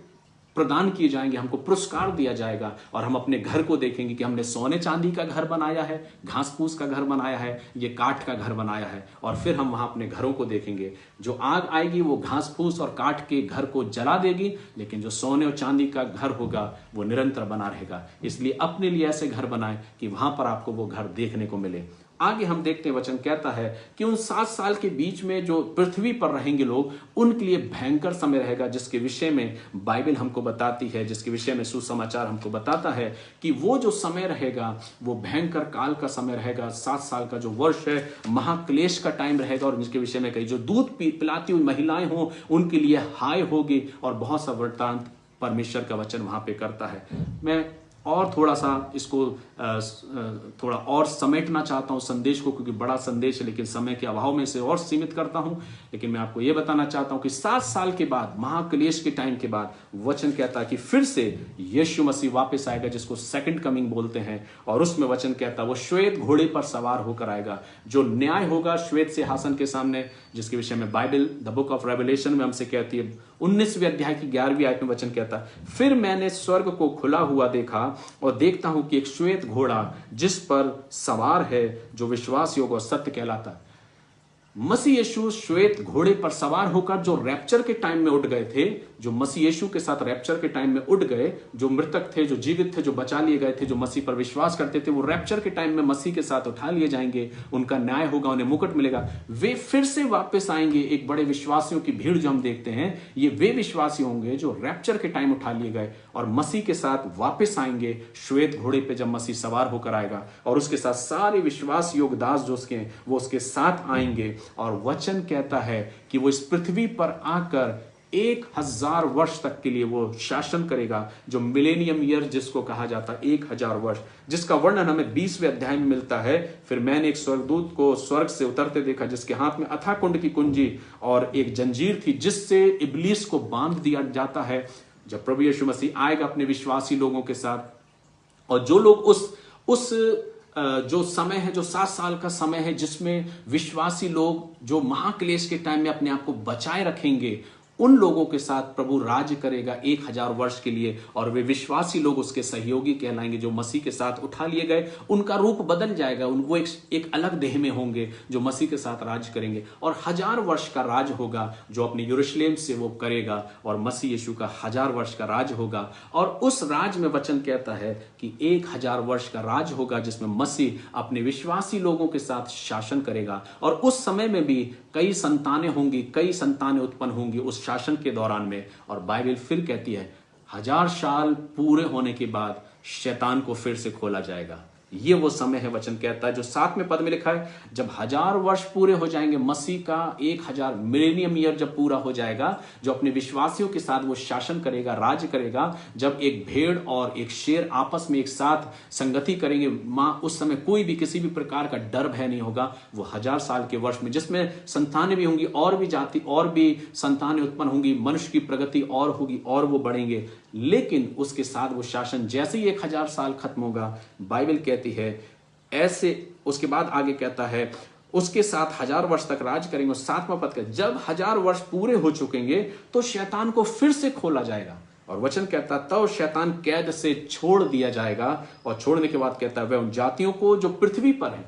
प्रदान किए जाएंगे, हमको पुरस्कार दिया जाएगा। और हम अपने घर को देखेंगे कि हमने सोने चांदी का घर बनाया है, घास फूस का घर बनाया है, ये काठ का घर बनाया है। और फिर हम वहां अपने घरों को देखेंगे। जो आग आएगी वो घास फूस और काठ के घर को जला देगी, लेकिन जो सोने और चांदी का घर होगा वो निरंतर बना रहेगा। इसलिए अपने लिए ऐसे घर बनाएं कि वहां पर आपको वो घर देखने को मिले। आगे हम देखते हैं, वचन कहता है कि उन 7 साल के बीच में जो पृथ्वी पर रहेंगे लोग, उनके लिए भयंकर समय रहेगा, जिसके विषय में बाइबल हमको बताती है, जिसके विषय में सुसमाचार हमको बताता है कि वो जो समय रहेगा वो भयंकर काल का समय रहेगा। 7 साल का जो वर्ष है महाक्लेश का टाइम रहेगा, और जिसके विषय में कई जो दूध पिलाती हुई महिलाएं हों उनके लिए हाय होगी, और बहुत सा वृत्तांत परमेश्वर का वचन वहां पे करता है। मैं और थोड़ा सा इसको थोड़ा और समेटना चाहता हूं संदेश को, क्योंकि बड़ा संदेश है, लेकिन समय के अभाव में इसे और सीमित करता हूं। लेकिन मैं आपको यह बताना चाहता हूं कि 7 साल के बाद, महाक्लेश के टाइम के बाद, वचन कहता है कि फिर से यीशु मसीह वापस आएगा, जिसको सेकंड कमिंग बोलते हैं। और उसमें वचन कहता है वो श्वेत घोड़े पर सवार होकर आएगा। जो न्याय होगा श्वेत सिंहासन के सामने, जिसके विषय में Bible the book of revelation में हमसे कहती है, 19वें अध्याय की 11वीं आयत में वचन कहता है, फिर मैंने स्वर्ग को खुला हुआ देखा और देखता हूं कि एक श्वेत घोड़ा जिस पर सवार है, जो विश्वास योग्य और सत्य कहलाता है। मसीह यीशु श्वेत घोड़े पर सवार होकर, जो रैप्चर के टाइम में उठ गए थे, जो मसीह यीशु के साथ रैप्चर के टाइम में उठ गए, जो मृतक थे, जो जीवित थे, जो बचा लिए गए थे, जो मसीह पर विश्वास करते थे, वो रैप्चर के टाइम में मसीह के साथ उठा लिए जाएंगे, उनका न्याय होगा, उन्हें मुकुट मिलेगा, वे फिर से वापस आएंगे। एक बड़े विश्वासियों की भीड़ जो हम देखते हैं, ये वे विश्वासी होंगे जो रैप्चर के टाइम उठा लिए गए और मसीह के साथ वापस आएंगे श्वेत घोड़े पे, जब मसीह सवार होकर आएगा, और उसके साथ सारे विश्वास योग्य दास जो उसके, वो उसके साथ आएंगे। और वचन कहता है कि वो इस पृथ्वी पर आकर 1000 वर्ष तक के लिए वो शासन करेगा, जो मिलेनियम ईयर जिसको कहा जाता है, 1000 वर्ष, जिसका वर्णन हमें 20वें अध्याय में मिलता है। फिर मैंने एक स्वर्गदूत को स्वर्ग से उतरते देखा, जिसके हाथ में अथाह कुंड की कुंजी और एक जंजीर थी, जिससे इब्लीस को बांध दिया जाता है। जब प्रभु यीशु मसीह आएगा अपने विश्वासी लोगों के साथ, और जो लोग उस जो समय है, जो 7 साल का समय है, जिसमें विश्वासी लोग जो महाक्लेश के टाइम में अपने आप को बचाए रखेंगे, उन लोगों के साथ प्रभु राज्य करेगा 1000 वर्ष के लिए। और वे विश्वासी लोग उसके सहयोगी कहलाएंगे, जो मसीह के साथ उठा लिए गए। उनका रूप बदल जाएगा, वो एक अलग देह में होंगे, जो मसीह के साथ राज्य करेंगे। और 1000 वर्ष का राज होगा जो अपने यरूशलेम से वो करेगा, और मसीह यीशु का 1000 वर्ष का राज होगा। और उस राज में वचन कहता है कि 1000 वर्ष का राज होगा, जिसमें मसीह अपने विश्वासी लोगों के साथ शासन करेगा। और उस समय में भी कई संतानें होंगी, कई संतानें उत्पन्न होंगी उस शासन के दौरान में। और बाइबल फिर कहती है 1000 साल पूरे होने के बाद शैतान को फिर से खोला जाएगा। ये वो समय है, वचन कहता है, जो 7वें पद में लिखा है, जब 1000 वर्ष पूरे हो जाएंगे, मसीह का 1000 मिलेनियम ईयर जब पूरा हो जाएगा, जो अपने विश्वासियों के साथ वो शासन करेगा, राज्य करेगा। जब एक भेड़ और एक शेर आपस में एक साथ संगति करेंगे, उस समय कोई भी किसी भी प्रकार का डर भय नहीं होगा। वो 1000 साल के वर्ष में, जिसमें संतानें भी होंगी, और भी जाति और भी संतानें उत्पन्न होंगी, मनुष्य की प्रगति और होगी, और वो बढ़ेंगे। लेकिन उसके साथ वो शासन, जैसे ही 1000 साल खत्म होगा, बाइबल कहती है ऐसे, उसके बाद आगे कहता है उसके साथ 1000 वर्ष तक राज करेंगे। और 7वां पद का, जब 1000 वर्ष पूरे हो चुकेंगे तो शैतान को फिर से खोला जाएगा। और वचन कहता तब शैतान कैद से छोड़ दिया जाएगा। और छोड़ने के बाद कहता है वह उन जातियों को जो पृथ्वी पर है,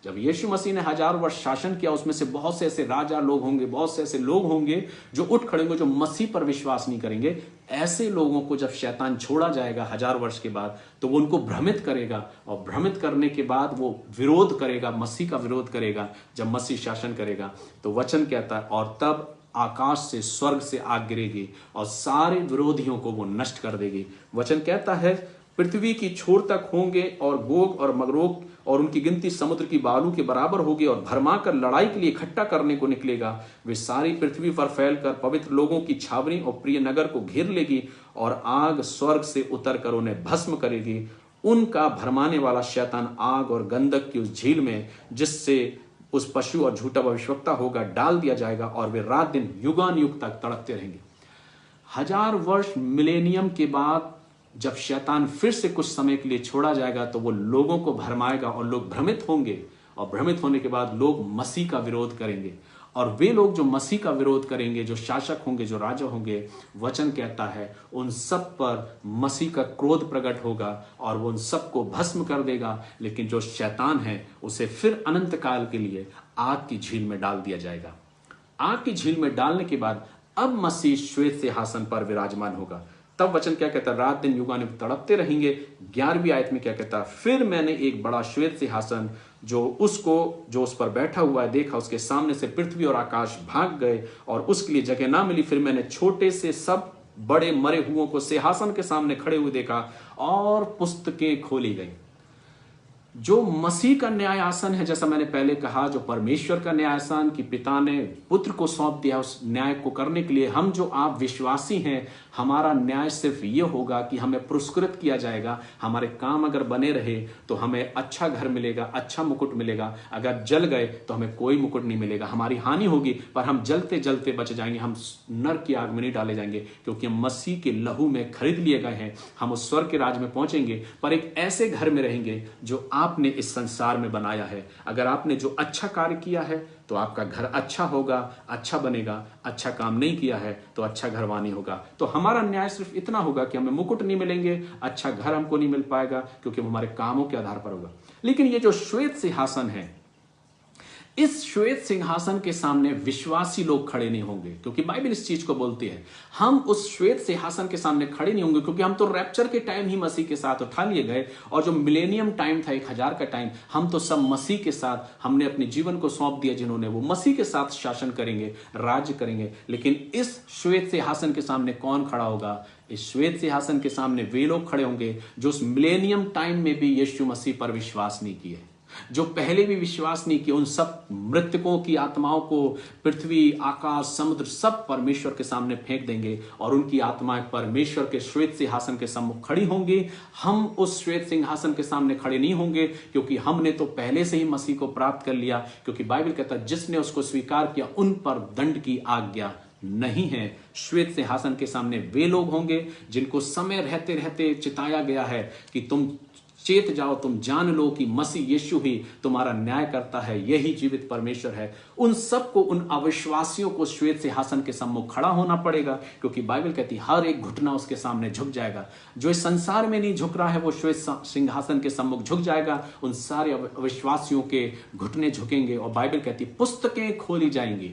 जब यीशु मसीह ने 1000 वर्ष शासन किया, उसमें से बहुत से ऐसे राजा लोग होंगे, बहुत से ऐसे लोग होंगे जो उठ खड़ेंगे, जो मसीह पर विश्वास नहीं करेंगे। ऐसे लोगों को जब शैतान छोड़ा जाएगा 1000 वर्ष के बाद, तो वो उनको भ्रमित करेगा, और भ्रमित करने के बाद वो विरोध करेगा, मसीह का विरोध करेगा। जब मसीह शासन करेगा तो वचन कहता है और तब आकाश से, स्वर्ग से आग गिरेगी और सारे विरोधियों को वो नष्ट कर देगी। वचन कहता है पृथ्वी की छोर तक होंगे, और गोग और मगरोग और उनकी गिनती समुद्र की बालू के बराबर होगी, और भरमाकर लड़ाई के लिए इकट्ठा करने को निकलेगा। वे सारी पृथ्वी पर फैलकर पवित्र लोगों की छावनी और प्रिय नगर को घेर लेगी, और आग स्वर्ग से उतरकर उन्हें भस्म करेगी। उनका भरमाने वाला शैतान आग और गंधक की उस झील में, जिससे उस पशु और झूठा भविष्यवक्ता होगा, डाल दिया जाएगा, और वे रात दिन युगान युग तक तड़पते रहेंगे। 1000 वर्ष मिलेनियम के बाद जब शैतान फिर से कुछ समय के लिए छोड़ा जाएगा, तो वो लोगों को भरमाएगा, और लोग भ्रमित होंगे, और भ्रमित होने के बाद लोग मसीह का विरोध करेंगे। और वे लोग जो मसीह का विरोध करेंगे, जो शासक होंगे, जो राजा होंगे, वचन कहता है उन सब पर मसीह का क्रोध प्रकट होगा, और वो उन सबको भस्म कर देगा। लेकिन जो शैतान है, उसे फिर अनंत काल के लिए आग की झील में डाल दिया जाएगा। आग की झील में डालने के बाद अब मसीह श्वेत सिंहासन पर विराजमान होगा। तब वचन क्या कहता है, रात दिन युगानुग तड़पते रहेंगे। 11वीं आयत में क्या कहता है, फिर मैंने एक बड़ा श्वेत सिंहासन जो उस पर बैठा हुआ है देखा, उसके सामने से पृथ्वी और आकाश भाग गए और उसके लिए जगह ना मिली। फिर मैंने छोटे से सब बड़े मरे हुओं को सिंहासन के सामने खड़े हुए देखा और पुस्तकें खोली गई। जो मसीह का न्याय आसन है, जैसा मैंने पहले कहा, जो परमेश्वर का न्याय आसन कि पिता ने पुत्र को सौंप दिया उस न्याय को करने के लिए, हम जो आप विश्वासी हैं, हमारा न्याय सिर्फ ये होगा कि हमें पुरस्कृत किया जाएगा। हमारे काम अगर बने रहे तो हमें अच्छा घर मिलेगा, अच्छा मुकुट मिलेगा। अगर जल गए तो हमें कोई मुकुट नहीं मिलेगा, हमारी हानि होगी, पर हम जलते जलते बच जाएंगे, हम नरक की आग में नहीं डाले जाएंगे, क्योंकि हम मसीह के लहू में खरीद लिए गए हैं। हम उस स्वर्ग के राज में पहुंचेंगे, पर एक ऐसे घर में रहेंगे जो आपने इस संसार में बनाया है। अगर आपने जो अच्छा कार्य किया है तो आपका घर अच्छा होगा, अच्छा बनेगा। अच्छा काम नहीं किया है तो अच्छा घरवानी होगा। तो हमारा न्याय सिर्फ इतना होगा कि हमें मुकुट नहीं मिलेंगे, अच्छा घर हमको नहीं मिल पाएगा, क्योंकि वो हमारे कामों के आधार पर होगा। लेकिन ये जो श्वेत सिंहासन है, इस श्वेत सिंहासन के सामने विश्वासी लोग खड़े नहीं होंगे, क्योंकि बाइबल इस चीज को बोलती है। हम उस श्वेत सिंहासन के सामने खड़े नहीं होंगे, क्योंकि हम तो रैप्चर के टाइम ही मसीह के साथ उठा लिए गए, और जो मिलेनियम टाइम था, 1000 का टाइम, हम तो सब मसीह के साथ हमने अपने जीवन को सौंप दिया, जिन्होंने वो मसीह के साथ शासन करेंगे, राज्य करेंगे। लेकिन इस श्वेत सिंहासन के सामने कौन खड़ा होगा? इस श्वेत सिंहासन के सामने वे लोग खड़े होंगे जो उस मिलेनियम टाइम में भी यीशु मसीह पर विश्वास नहीं किए, जो पहले भी विश्वास नहीं किया। उन सब मृतकों की आत्माओं को पृथ्वी, आकाश, समुद्र सब परमेश्वर के सामने फेंक देंगे, और उनकी आत्माएं परमेश्वर के श्वेत सिंहासन के सम्मुख खड़ी होंगी। हम उस श्वेत सिंहासन के सामने खड़े नहीं होंगे, क्योंकि हमने तो पहले से ही मसीह को प्राप्त कर लिया। क्योंकि बाइबल कहता है, जिसने उसको स्वीकार किया उन पर दंड की आज्ञा नहीं है। श्वेत सिंहासन के सामने वे लोग होंगे जिनको समय रहते रहते चिताया गया है कि तुम चेत जाओ, तुम जान लो कि मसीह यीशु ही तुम्हारा न्याय करता है, यही जीवित परमेश्वर है। उन सबको, उन अविश्वासियों को श्वेत सिंहासन के सम्मुख खड़ा होना पड़ेगा, क्योंकि बाइबल कहती है हर एक घुटना उसके सामने झुक जाएगा। जो इस संसार में नहीं झुक रहा है वो श्वेत सिंहासन के सम्मुख झुक जाएगा। उन सारे अविश्वासियों के घुटने झुकेंगे, और बाइबल कहती है पुस्तकें खोली जाएंगी।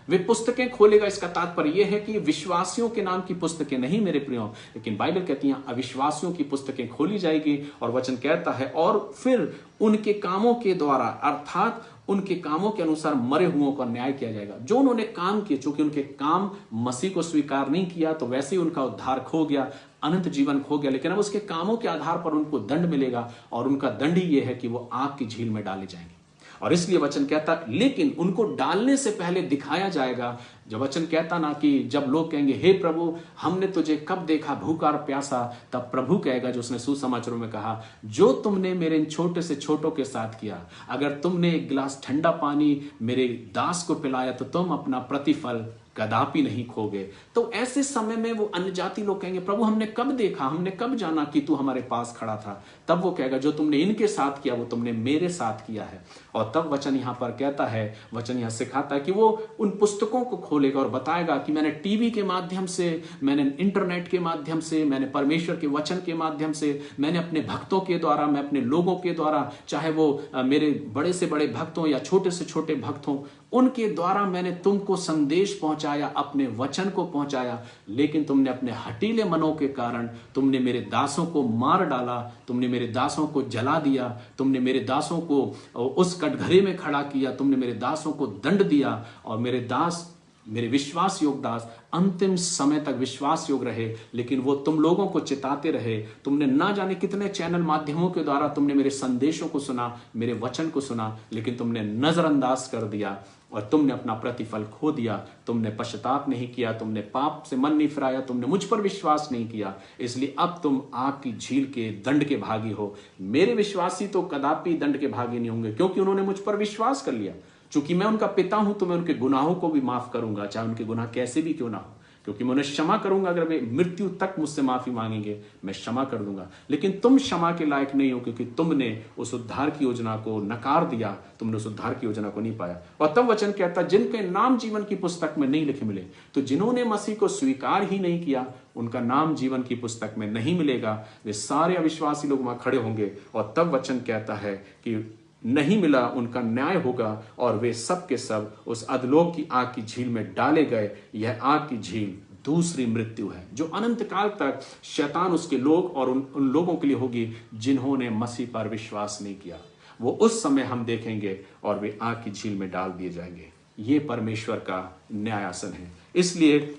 वे पुस्तकें खोलेगा, इसका तात्पर्य यह है कि विश्वासियों के नाम की पुस्तकें नहीं मेरे प्रियो, लेकिन बाइबल कहती है अविश्वासियों की पुस्तकें खोली जाएगी। और वचन कहता है, और फिर उनके कामों के द्वारा, अर्थात उनके कामों के अनुसार मरे हुओं का न्याय किया जाएगा। जो उन्होंने काम किए, चूंकि उनके काम मसीह को स्वीकार नहीं किया, तो वैसे ही उनका उद्धार खो गया, अनंत जीवन खो गया। लेकिन अब उसके कामों के आधार पर उनको दंड मिलेगा, और उनका दंड ही यह है कि वो आग की झील में डाले जाएंगे। और इसलिए वचन कहता, लेकिन उनको डालने से पहले दिखाया जाएगा। जब वचन कहता ना कि जब लोग कहेंगे, हे प्रभु हमने तुझे कब देखा भूखा और प्यासा, तब प्रभु कहेगा, जो उसने सुसमाचारों में कहा, जो तुमने मेरे इन छोटे से छोटों के साथ किया, अगर तुमने एक गिलास ठंडा पानी मेरे दास को पिलाया, तो तुम अपना प्रतिफल कदापि नहीं खोगे। तो ऐसे समय में वो अन्य जाति लोग कहेंगे, प्रभु हमने कब देखा, हमने कब जाना कि तू हमारे पास खड़ा था? तब वो कहेगा, जो तुमने इनके साथ किया वो तुमने मेरे साथ किया है। और तब वचन यहां पर कहता है, वचन यहां सिखाता है कि वो उन पुस्तकों को खोलेगा और बताएगा कि मैंने टीवी के माध्यम से, मैंने इंटरनेट के माध्यम से, मैंने परमेश्वर के वचन के माध्यम से, मैंने अपने भक्तों के द्वारा, मैं अपने लोगों के द्वारा, चाहे वो मेरे बड़े से बड़े भक्त हों या छोटे से छोटे भक्त हों, उनके द्वारा मैंने तुमको संदेश पहुंचाया, अपने वचन को पहुंचाया। लेकिन तुमने अपने हठीले मनों के कारण तुमने मेरे दासों को मार डाला, तुमने मेरे दासों को जला दिया, तुमने मेरे दासों को उस कटघरे में खड़ा किया, तुमने मेरे दासों को दंड दिया, और मेरे दास, मेरे विश्वास योग दास अंतिम समय तक विश्वास योग रहे। लेकिन वो तुम लोगों को चिताते रहे। तुमने ना जाने कितने चैनल माध्यमों के द्वारा तुमने मेरे संदेशों को सुना, मेरे वचन को सुना, लेकिन तुमने नजरअंदाज कर दिया और तुमने अपना प्रतिफल खो दिया। तुमने पश्चाताप नहीं किया, तुमने पाप से मन नहीं फिराया, तुमने मुझ पर विश्वास नहीं किया। इसलिए अब तुम आग की झील के दंड के भागी हो। मेरे विश्वासी तो कदापि दंड के भागी नहीं होंगे, क्योंकि उन्होंने मुझ पर विश्वास कर लिया। चूंकि मैं उनका पिता हूं, तो मैं उनके गुनाहों को भी माफ करूंगा, चाहे उनके गुनाह कैसे भी क्यों ना हो, क्योंकि मैं उन्हें क्षमा करूंगा। अगर वे मृत्यु तक मुझसे माफी मांगेंगे, मैं क्षमा कर दूंगा। लेकिन तुम क्षमा के लायक नहीं हो, क्योंकि तुमने उस उद्धार की योजना को नकार दिया, तुमने उस उद्धार की योजना को नहीं पाया। और तब वचन कहता, जिनके नाम जीवन की पुस्तक में नहीं लिखे मिले, तो जिन्होंने मसीह को स्वीकार ही नहीं किया, उनका नाम जीवन की पुस्तक में नहीं मिलेगा। वे सारे अविश्वासी लोग वहां खड़े होंगे। और तब वचन कहता है कि नहीं मिला, उनका न्याय होगा, और वे सब के सब उस अधलोक की आग की झील में डाले गए। यह आग की झील दूसरी मृत्यु है, जो अनंत काल तक शैतान, उसके लोग और उन लोगों के लिए होगी जिन्होंने मसीह पर विश्वास नहीं किया। वो उस समय हम देखेंगे और वे आग की झील में डाल दिए जाएंगे। ये परमेश्वर का न्यायासन है। इसलिए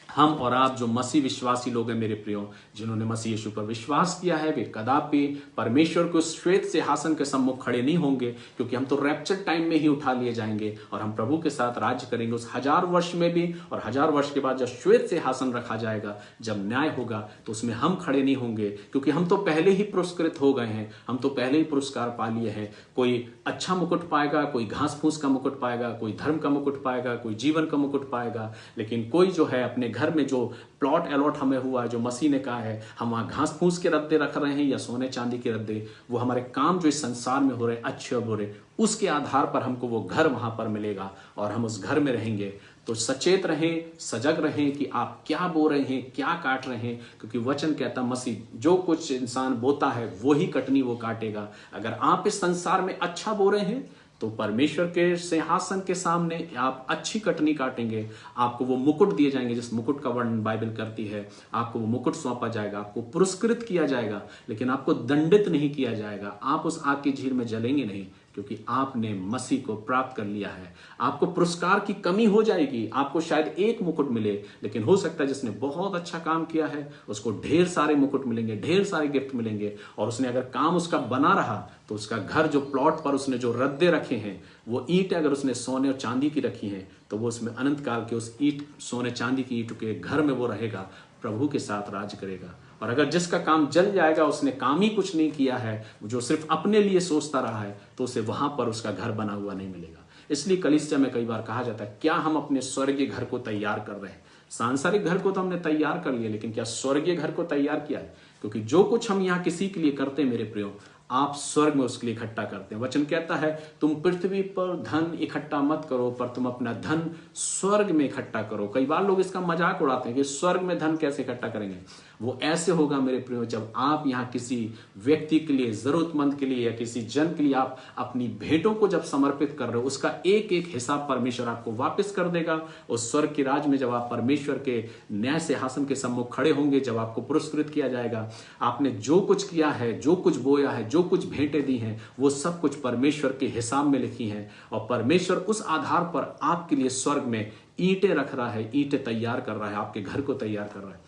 हम और आप जो मसीह विश्वासी लोग हैं मेरे प्रियो, जिन्होंने मसीह यीशु पर विश्वास किया है, वे कदापि परमेश्वर को श्वेत सिंहासन के सम्मुख खड़े नहीं होंगे, क्योंकि हम तो रैप्चर टाइम में ही उठा लिए जाएंगे और हम प्रभु के साथ राज्य करेंगे उस 1000 वर्ष में भी। और 1000 वर्ष के बाद जब श्वेत सिंहासन रखा जाएगा, जब न्याय होगा, तो उसमें हम खड़े नहीं होंगे, क्योंकि हम तो पहले ही पुरस्कृत हो गए हैं, हम तो पहले ही पुरस्कार पा लिए हैं। कोई अच्छा मुकुट पाएगा, कोई घास फूस का मुकुट पाएगा, कोई धर्म का मुकुट पाएगा, कोई जीवन का मुकुट पाएगा, लेकिन कोई जो है अपने घर में जो प्लॉट अलॉट हमें हुआ है, जो मसीह ने कहा है हम वहां घास फूस के रद्दे रख रहे हैं या सोने चांदी के रद्दे, वो हमारे काम जो इस संसार में हो रहे हैं अच्छे और बुरे, उसके आधार पर हमको वो घर वहां पर मिलेगा और हम उस घर में रहेंगे। तो सचेत रहें, सजग रहें कि आप क्या बो रहे हैं, क्या काट रहे हैं, क्योंकि वचन कहता मसीह जो कुछ इंसान बोता है वो ही कटनी वो काटेगा। अगर आप इस संसार में अच्छा बो रहे हैं तो परमेश्वर के सिंहासन के सामने आप अच्छी कटनी काटेंगे, आपको वो मुकुट दिए जाएंगे, जिस मुकुट का वर्णन बाइबल करती है। आपको वो मुकुट सौंपा जाएगा, आपको पुरस्कृत किया जाएगा, लेकिन आपको दंडित नहीं किया जाएगा। आप उस आग की झील में जलेंगे नहीं, क्योंकि आपने मसीह को प्राप्त कर लिया है। आपको पुरस्कार की कमी हो जाएगी, आपको शायद एक मुकुट मिले, लेकिन हो सकता है जिसने बहुत अच्छा काम किया है उसको ढेर सारे मुकुट मिलेंगे, ढेर सारे गिफ्ट मिलेंगे। और उसने अगर काम उसका बना रहा तो उसका घर, जो प्लॉट पर उसने जो रद्दे रखे हैं, वो ईंट अगर उसने सोने और चांदी की रखी हैं, तो वो उसमें अनंत काल के उस ईंट, सोने चांदी की ईंट के घर में वो रहेगा, प्रभु के साथ राज करेगा। और अगर जिसका काम जल जाएगा, उसने काम ही कुछ नहीं किया है, जो सिर्फ अपने लिए सोचता रहा है, तो उसे वहां पर उसका घर बना हुआ नहीं मिलेगा। इसलिए कलीसिया में कई बार कहा जाता है, क्या हम अपने स्वर्गीय घर को तैयार कर रहे हैं? सांसारिक घर को तो हमने तैयार कर लिया, लेकिन क्या स्वर्गीय घर को तैयार किया है? क्योंकि जो कुछ हम यहाँ किसी के लिए करते हैं मेरे प्रियो, आप स्वर्ग में उसके लिए इकट्ठा करते हैं। वचन कहता है तुम पृथ्वी पर धन इकट्ठा मत करो, पर तुम अपना धन स्वर्ग में इकट्ठा करो। कई बार लोग इसका मजाक उड़ाते हैं कि स्वर्ग में धन कैसे इकट्ठा करेंगे। वो ऐसे होगा मेरे प्रियो, जब आप यहाँ किसी व्यक्ति के लिए, जरूरतमंद के लिए या किसी जन के लिए आप अपनी भेंटों को जब समर्पित कर रहे हो, उसका एक एक हिसाब परमेश्वर आपको वापस कर देगा। उस स्वर्ग के राज में जब आप परमेश्वर के न्याय सिंहासन के सम्मुख खड़े होंगे, जब आपको पुरस्कृत किया जाएगा, आपने जो कुछ किया है, जो कुछ बोया है, जो कुछ भेंटें दी हैं, वो सब कुछ परमेश्वर के हिसाब में लिखी हैं। और परमेश्वर उस आधार पर आपके लिए स्वर्ग में ईंटें रख रहा है, ईंटें तैयार कर रहा है, आपके घर को तैयार कर रहा है।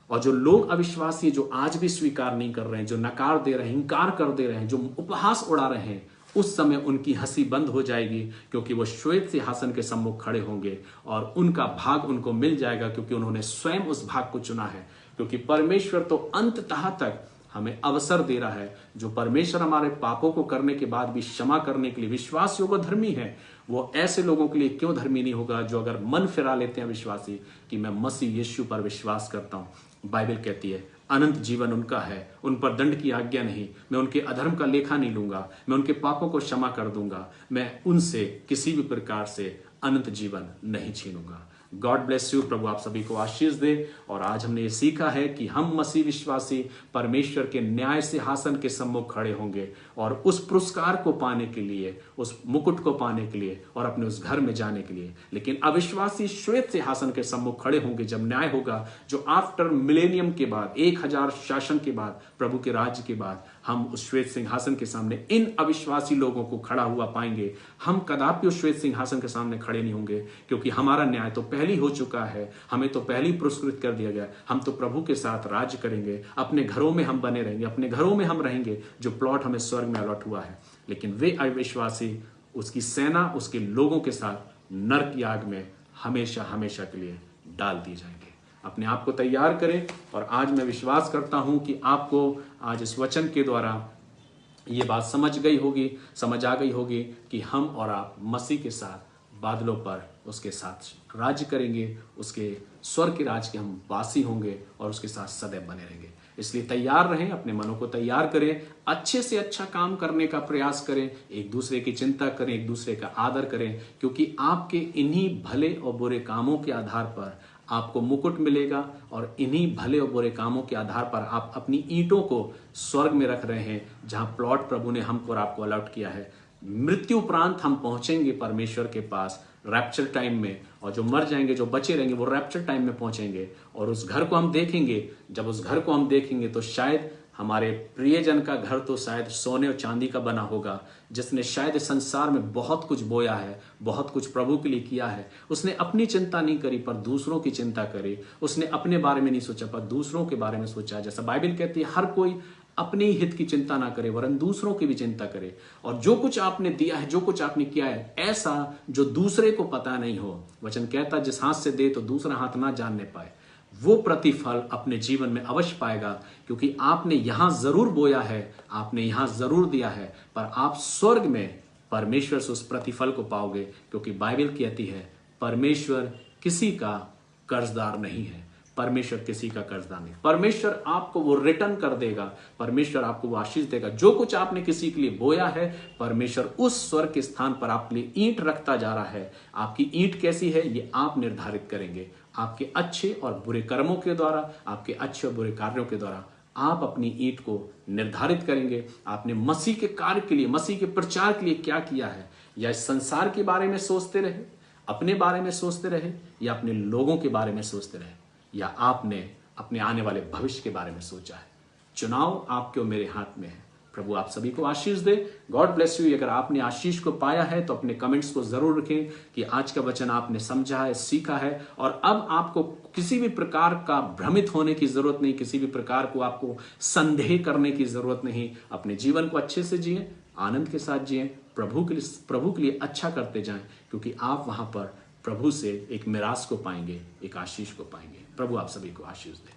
और जो लोग अविश्वासी, जो आज भी स्वीकार नहीं कर रहे हैं, जो नकार दे रहे हैं, इंकार कर दे रहे हैं, जो उपहास उड़ा रहे हैं, उस समय उनकी हंसी बंद हो जाएगी, क्योंकि वो श्वेत सिंहासन के सम्मुख खड़े होंगे और उनका भाग उनको मिल जाएगा, क्योंकि उन्होंने स्वयं उस भाग को चुना है। क्योंकि परमेश्वर तो अंततः तक हमें अवसर दे रहा है। जो परमेश्वर हमारे पापों को करने के बाद भी क्षमा करने के लिए विश्वास योग्य धर्मी है, वो ऐसे लोगों के लिए क्यों धर्मी नहीं होगा जो अगर मन फिरा लेते हैं विश्वासी कि मैं मसीह यीशु पर विश्वास करता हूं। बाइबल कहती है अनंत जीवन उनका है, उन पर दंड की आज्ञा नहीं, मैं उनके अधर्म का लेखा नहीं लूंगा, मैं उनके पापों को क्षमा कर दूंगा, मैं उनसे किसी भी प्रकार से अनंत जीवन नहीं छीनूंगा। God bless you. प्रभु आप सभी को आशीष दे। और आज हमने ये सीखा है कि हम मसीह विश्वासी परमेश्वर के न्याय सिंहासन के सम्मुख खड़े होंगे और उस पुरस्कार को पाने के लिए, उस मुकुट को पाने के लिए और अपने उस घर में जाने के लिए। लेकिन अविश्वासी श्वेत सिंहासन के सम्मुख खड़े होंगे जब न्याय होगा, जो आफ्टर मिलेनियम के बाद, 1000 शासन के बाद, प्रभु के राज्य के बाद हम उस श्वेत सिंहासन के सामने इन अविश्वासी लोगों को खड़ा हुआ पाएंगे। हम कदापि उस श्वेत सिंहासन के सामने खड़े नहीं होंगे, क्योंकि हमारा न्याय तो पहले हो चुका है, हमें तो पहले ही पुरस्कृत कर दिया गया। हम तो प्रभु के साथ राज्य करेंगे, अपने घरों में हम बने रहेंगे, अपने घरों में हम रहेंगे, जो प्लॉट हमें स्वर्ग में अलॉट हुआ है। लेकिन वे अविश्वासी उसकी सेना, उसके लोगों के साथ नरक की आग में हमेशा हमेशा के लिए डाल दिए जाएंगे। अपने आप को तैयार करें। और आज मैं विश्वास करता हूं कि आपको आज इस वचन के द्वारा ये बात समझ आ गई होगी कि हम और आप मसीह के साथ बादलों पर उसके साथ राज्य करेंगे, उसके स्वर्ग के राज के हम वासी होंगे और उसके साथ सदैव बने रहेंगे। इसलिए तैयार रहें, अपने मनों को तैयार करें, अच्छे से अच्छा काम करने का प्रयास करें, एक दूसरे की चिंता करें, एक दूसरे का आदर करें, क्योंकि आपके इन्हीं भले और बुरे कामों के आधार पर आपको मुकुट मिलेगा और इन्हीं भले और बुरे कामों के आधार पर आप अपनी ईंटों को स्वर्ग में रख रहे हैं, जहां प्लॉट प्रभु ने हमको और आपको अलॉट किया है। मृत्यु उपरांत हम पहुंचेंगे परमेश्वर के पास रैप्चर टाइम में, और जो मर जाएंगे, जो बचे रहेंगे, वो रैप्चर टाइम में पहुंचेंगे और उस घर को हम देखेंगे। जब उस घर को हम देखेंगे तो शायद हमारे प्रियजन का घर तो शायद सोने और चांदी का बना होगा, जिसने शायद इस संसार में बहुत कुछ बोया है, बहुत कुछ प्रभु के लिए किया है। उसने अपनी चिंता नहीं करी पर दूसरों की चिंता करी। उसने अपने बारे में नहीं सोचा पर दूसरों के बारे में सोचा। जैसा बाइबल कहती है, हर कोई अपने ही हित की चिंता ना करे वरन दूसरों की भी चिंता करे। और जो कुछ आपने दिया है, जो कुछ आपने किया है, ऐसा जो दूसरे को पता नहीं हो। वचन कहता, जिस हाथ से दे तो दूसरा हाथ ना जानने पाए, वो प्रतिफल अपने जीवन में अवश्य पाएगा। क्योंकि आपने यहां जरूर बोया है, आपने यहां जरूर दिया है, पर आप स्वर्ग में परमेश्वर से उस प्रतिफल को पाओगे। क्योंकि बाइबल कहती है, परमेश्वर किसी का कर्जदार नहीं है। परमेश्वर किसी का कर्जदार नहीं। परमेश्वर आपको वो रिटर्न कर देगा, परमेश्वर आपको वो आशीष देगा। जो कुछ आपने किसी के लिए बोया है, परमेश्वर उस स्वर्ग के स्थान पर आपके लिए ईंट रखता जा रहा है। आपकी ईंट कैसी है, ये आप निर्धारित करेंगे। आपके अच्छे और बुरे कर्मों के द्वारा, आपके अच्छे और बुरे कार्यों के द्वारा आप अपनी ईंट को निर्धारित करेंगे। आपने मसीह के कार्य के लिए, मसीह के प्रचार के लिए क्या किया है। या इस संसार के बारे में सोचते रहे, अपने बारे में सोचते रहे, या अपने लोगों के बारे में सोचते रहे, या आपने अपने आने वाले भविष्य के बारे में सोचा है। चुनाव आपके और मेरे हाथ में है। प्रभु आप सभी को आशीष दे। God bless you. अगर आपने आशीष को पाया है तो अपने कमेंट्स को जरूर रखें कि आज का वचन आपने समझा है, सीखा है, और अब आपको किसी भी प्रकार का भ्रमित होने की जरूरत नहीं, किसी भी प्रकार को आपको संदेह करने की जरूरत नहीं। अपने जीवन को अच्छे से जिए, आनंद के साथ जिए, प्रभु के लिए अच्छा करते जाएं, क्योंकि आप वहां पर प्रभु से एक मिरास को पाएंगे, एक आशीष को पाएंगे। प्रभु आप सभी को आशीष दे।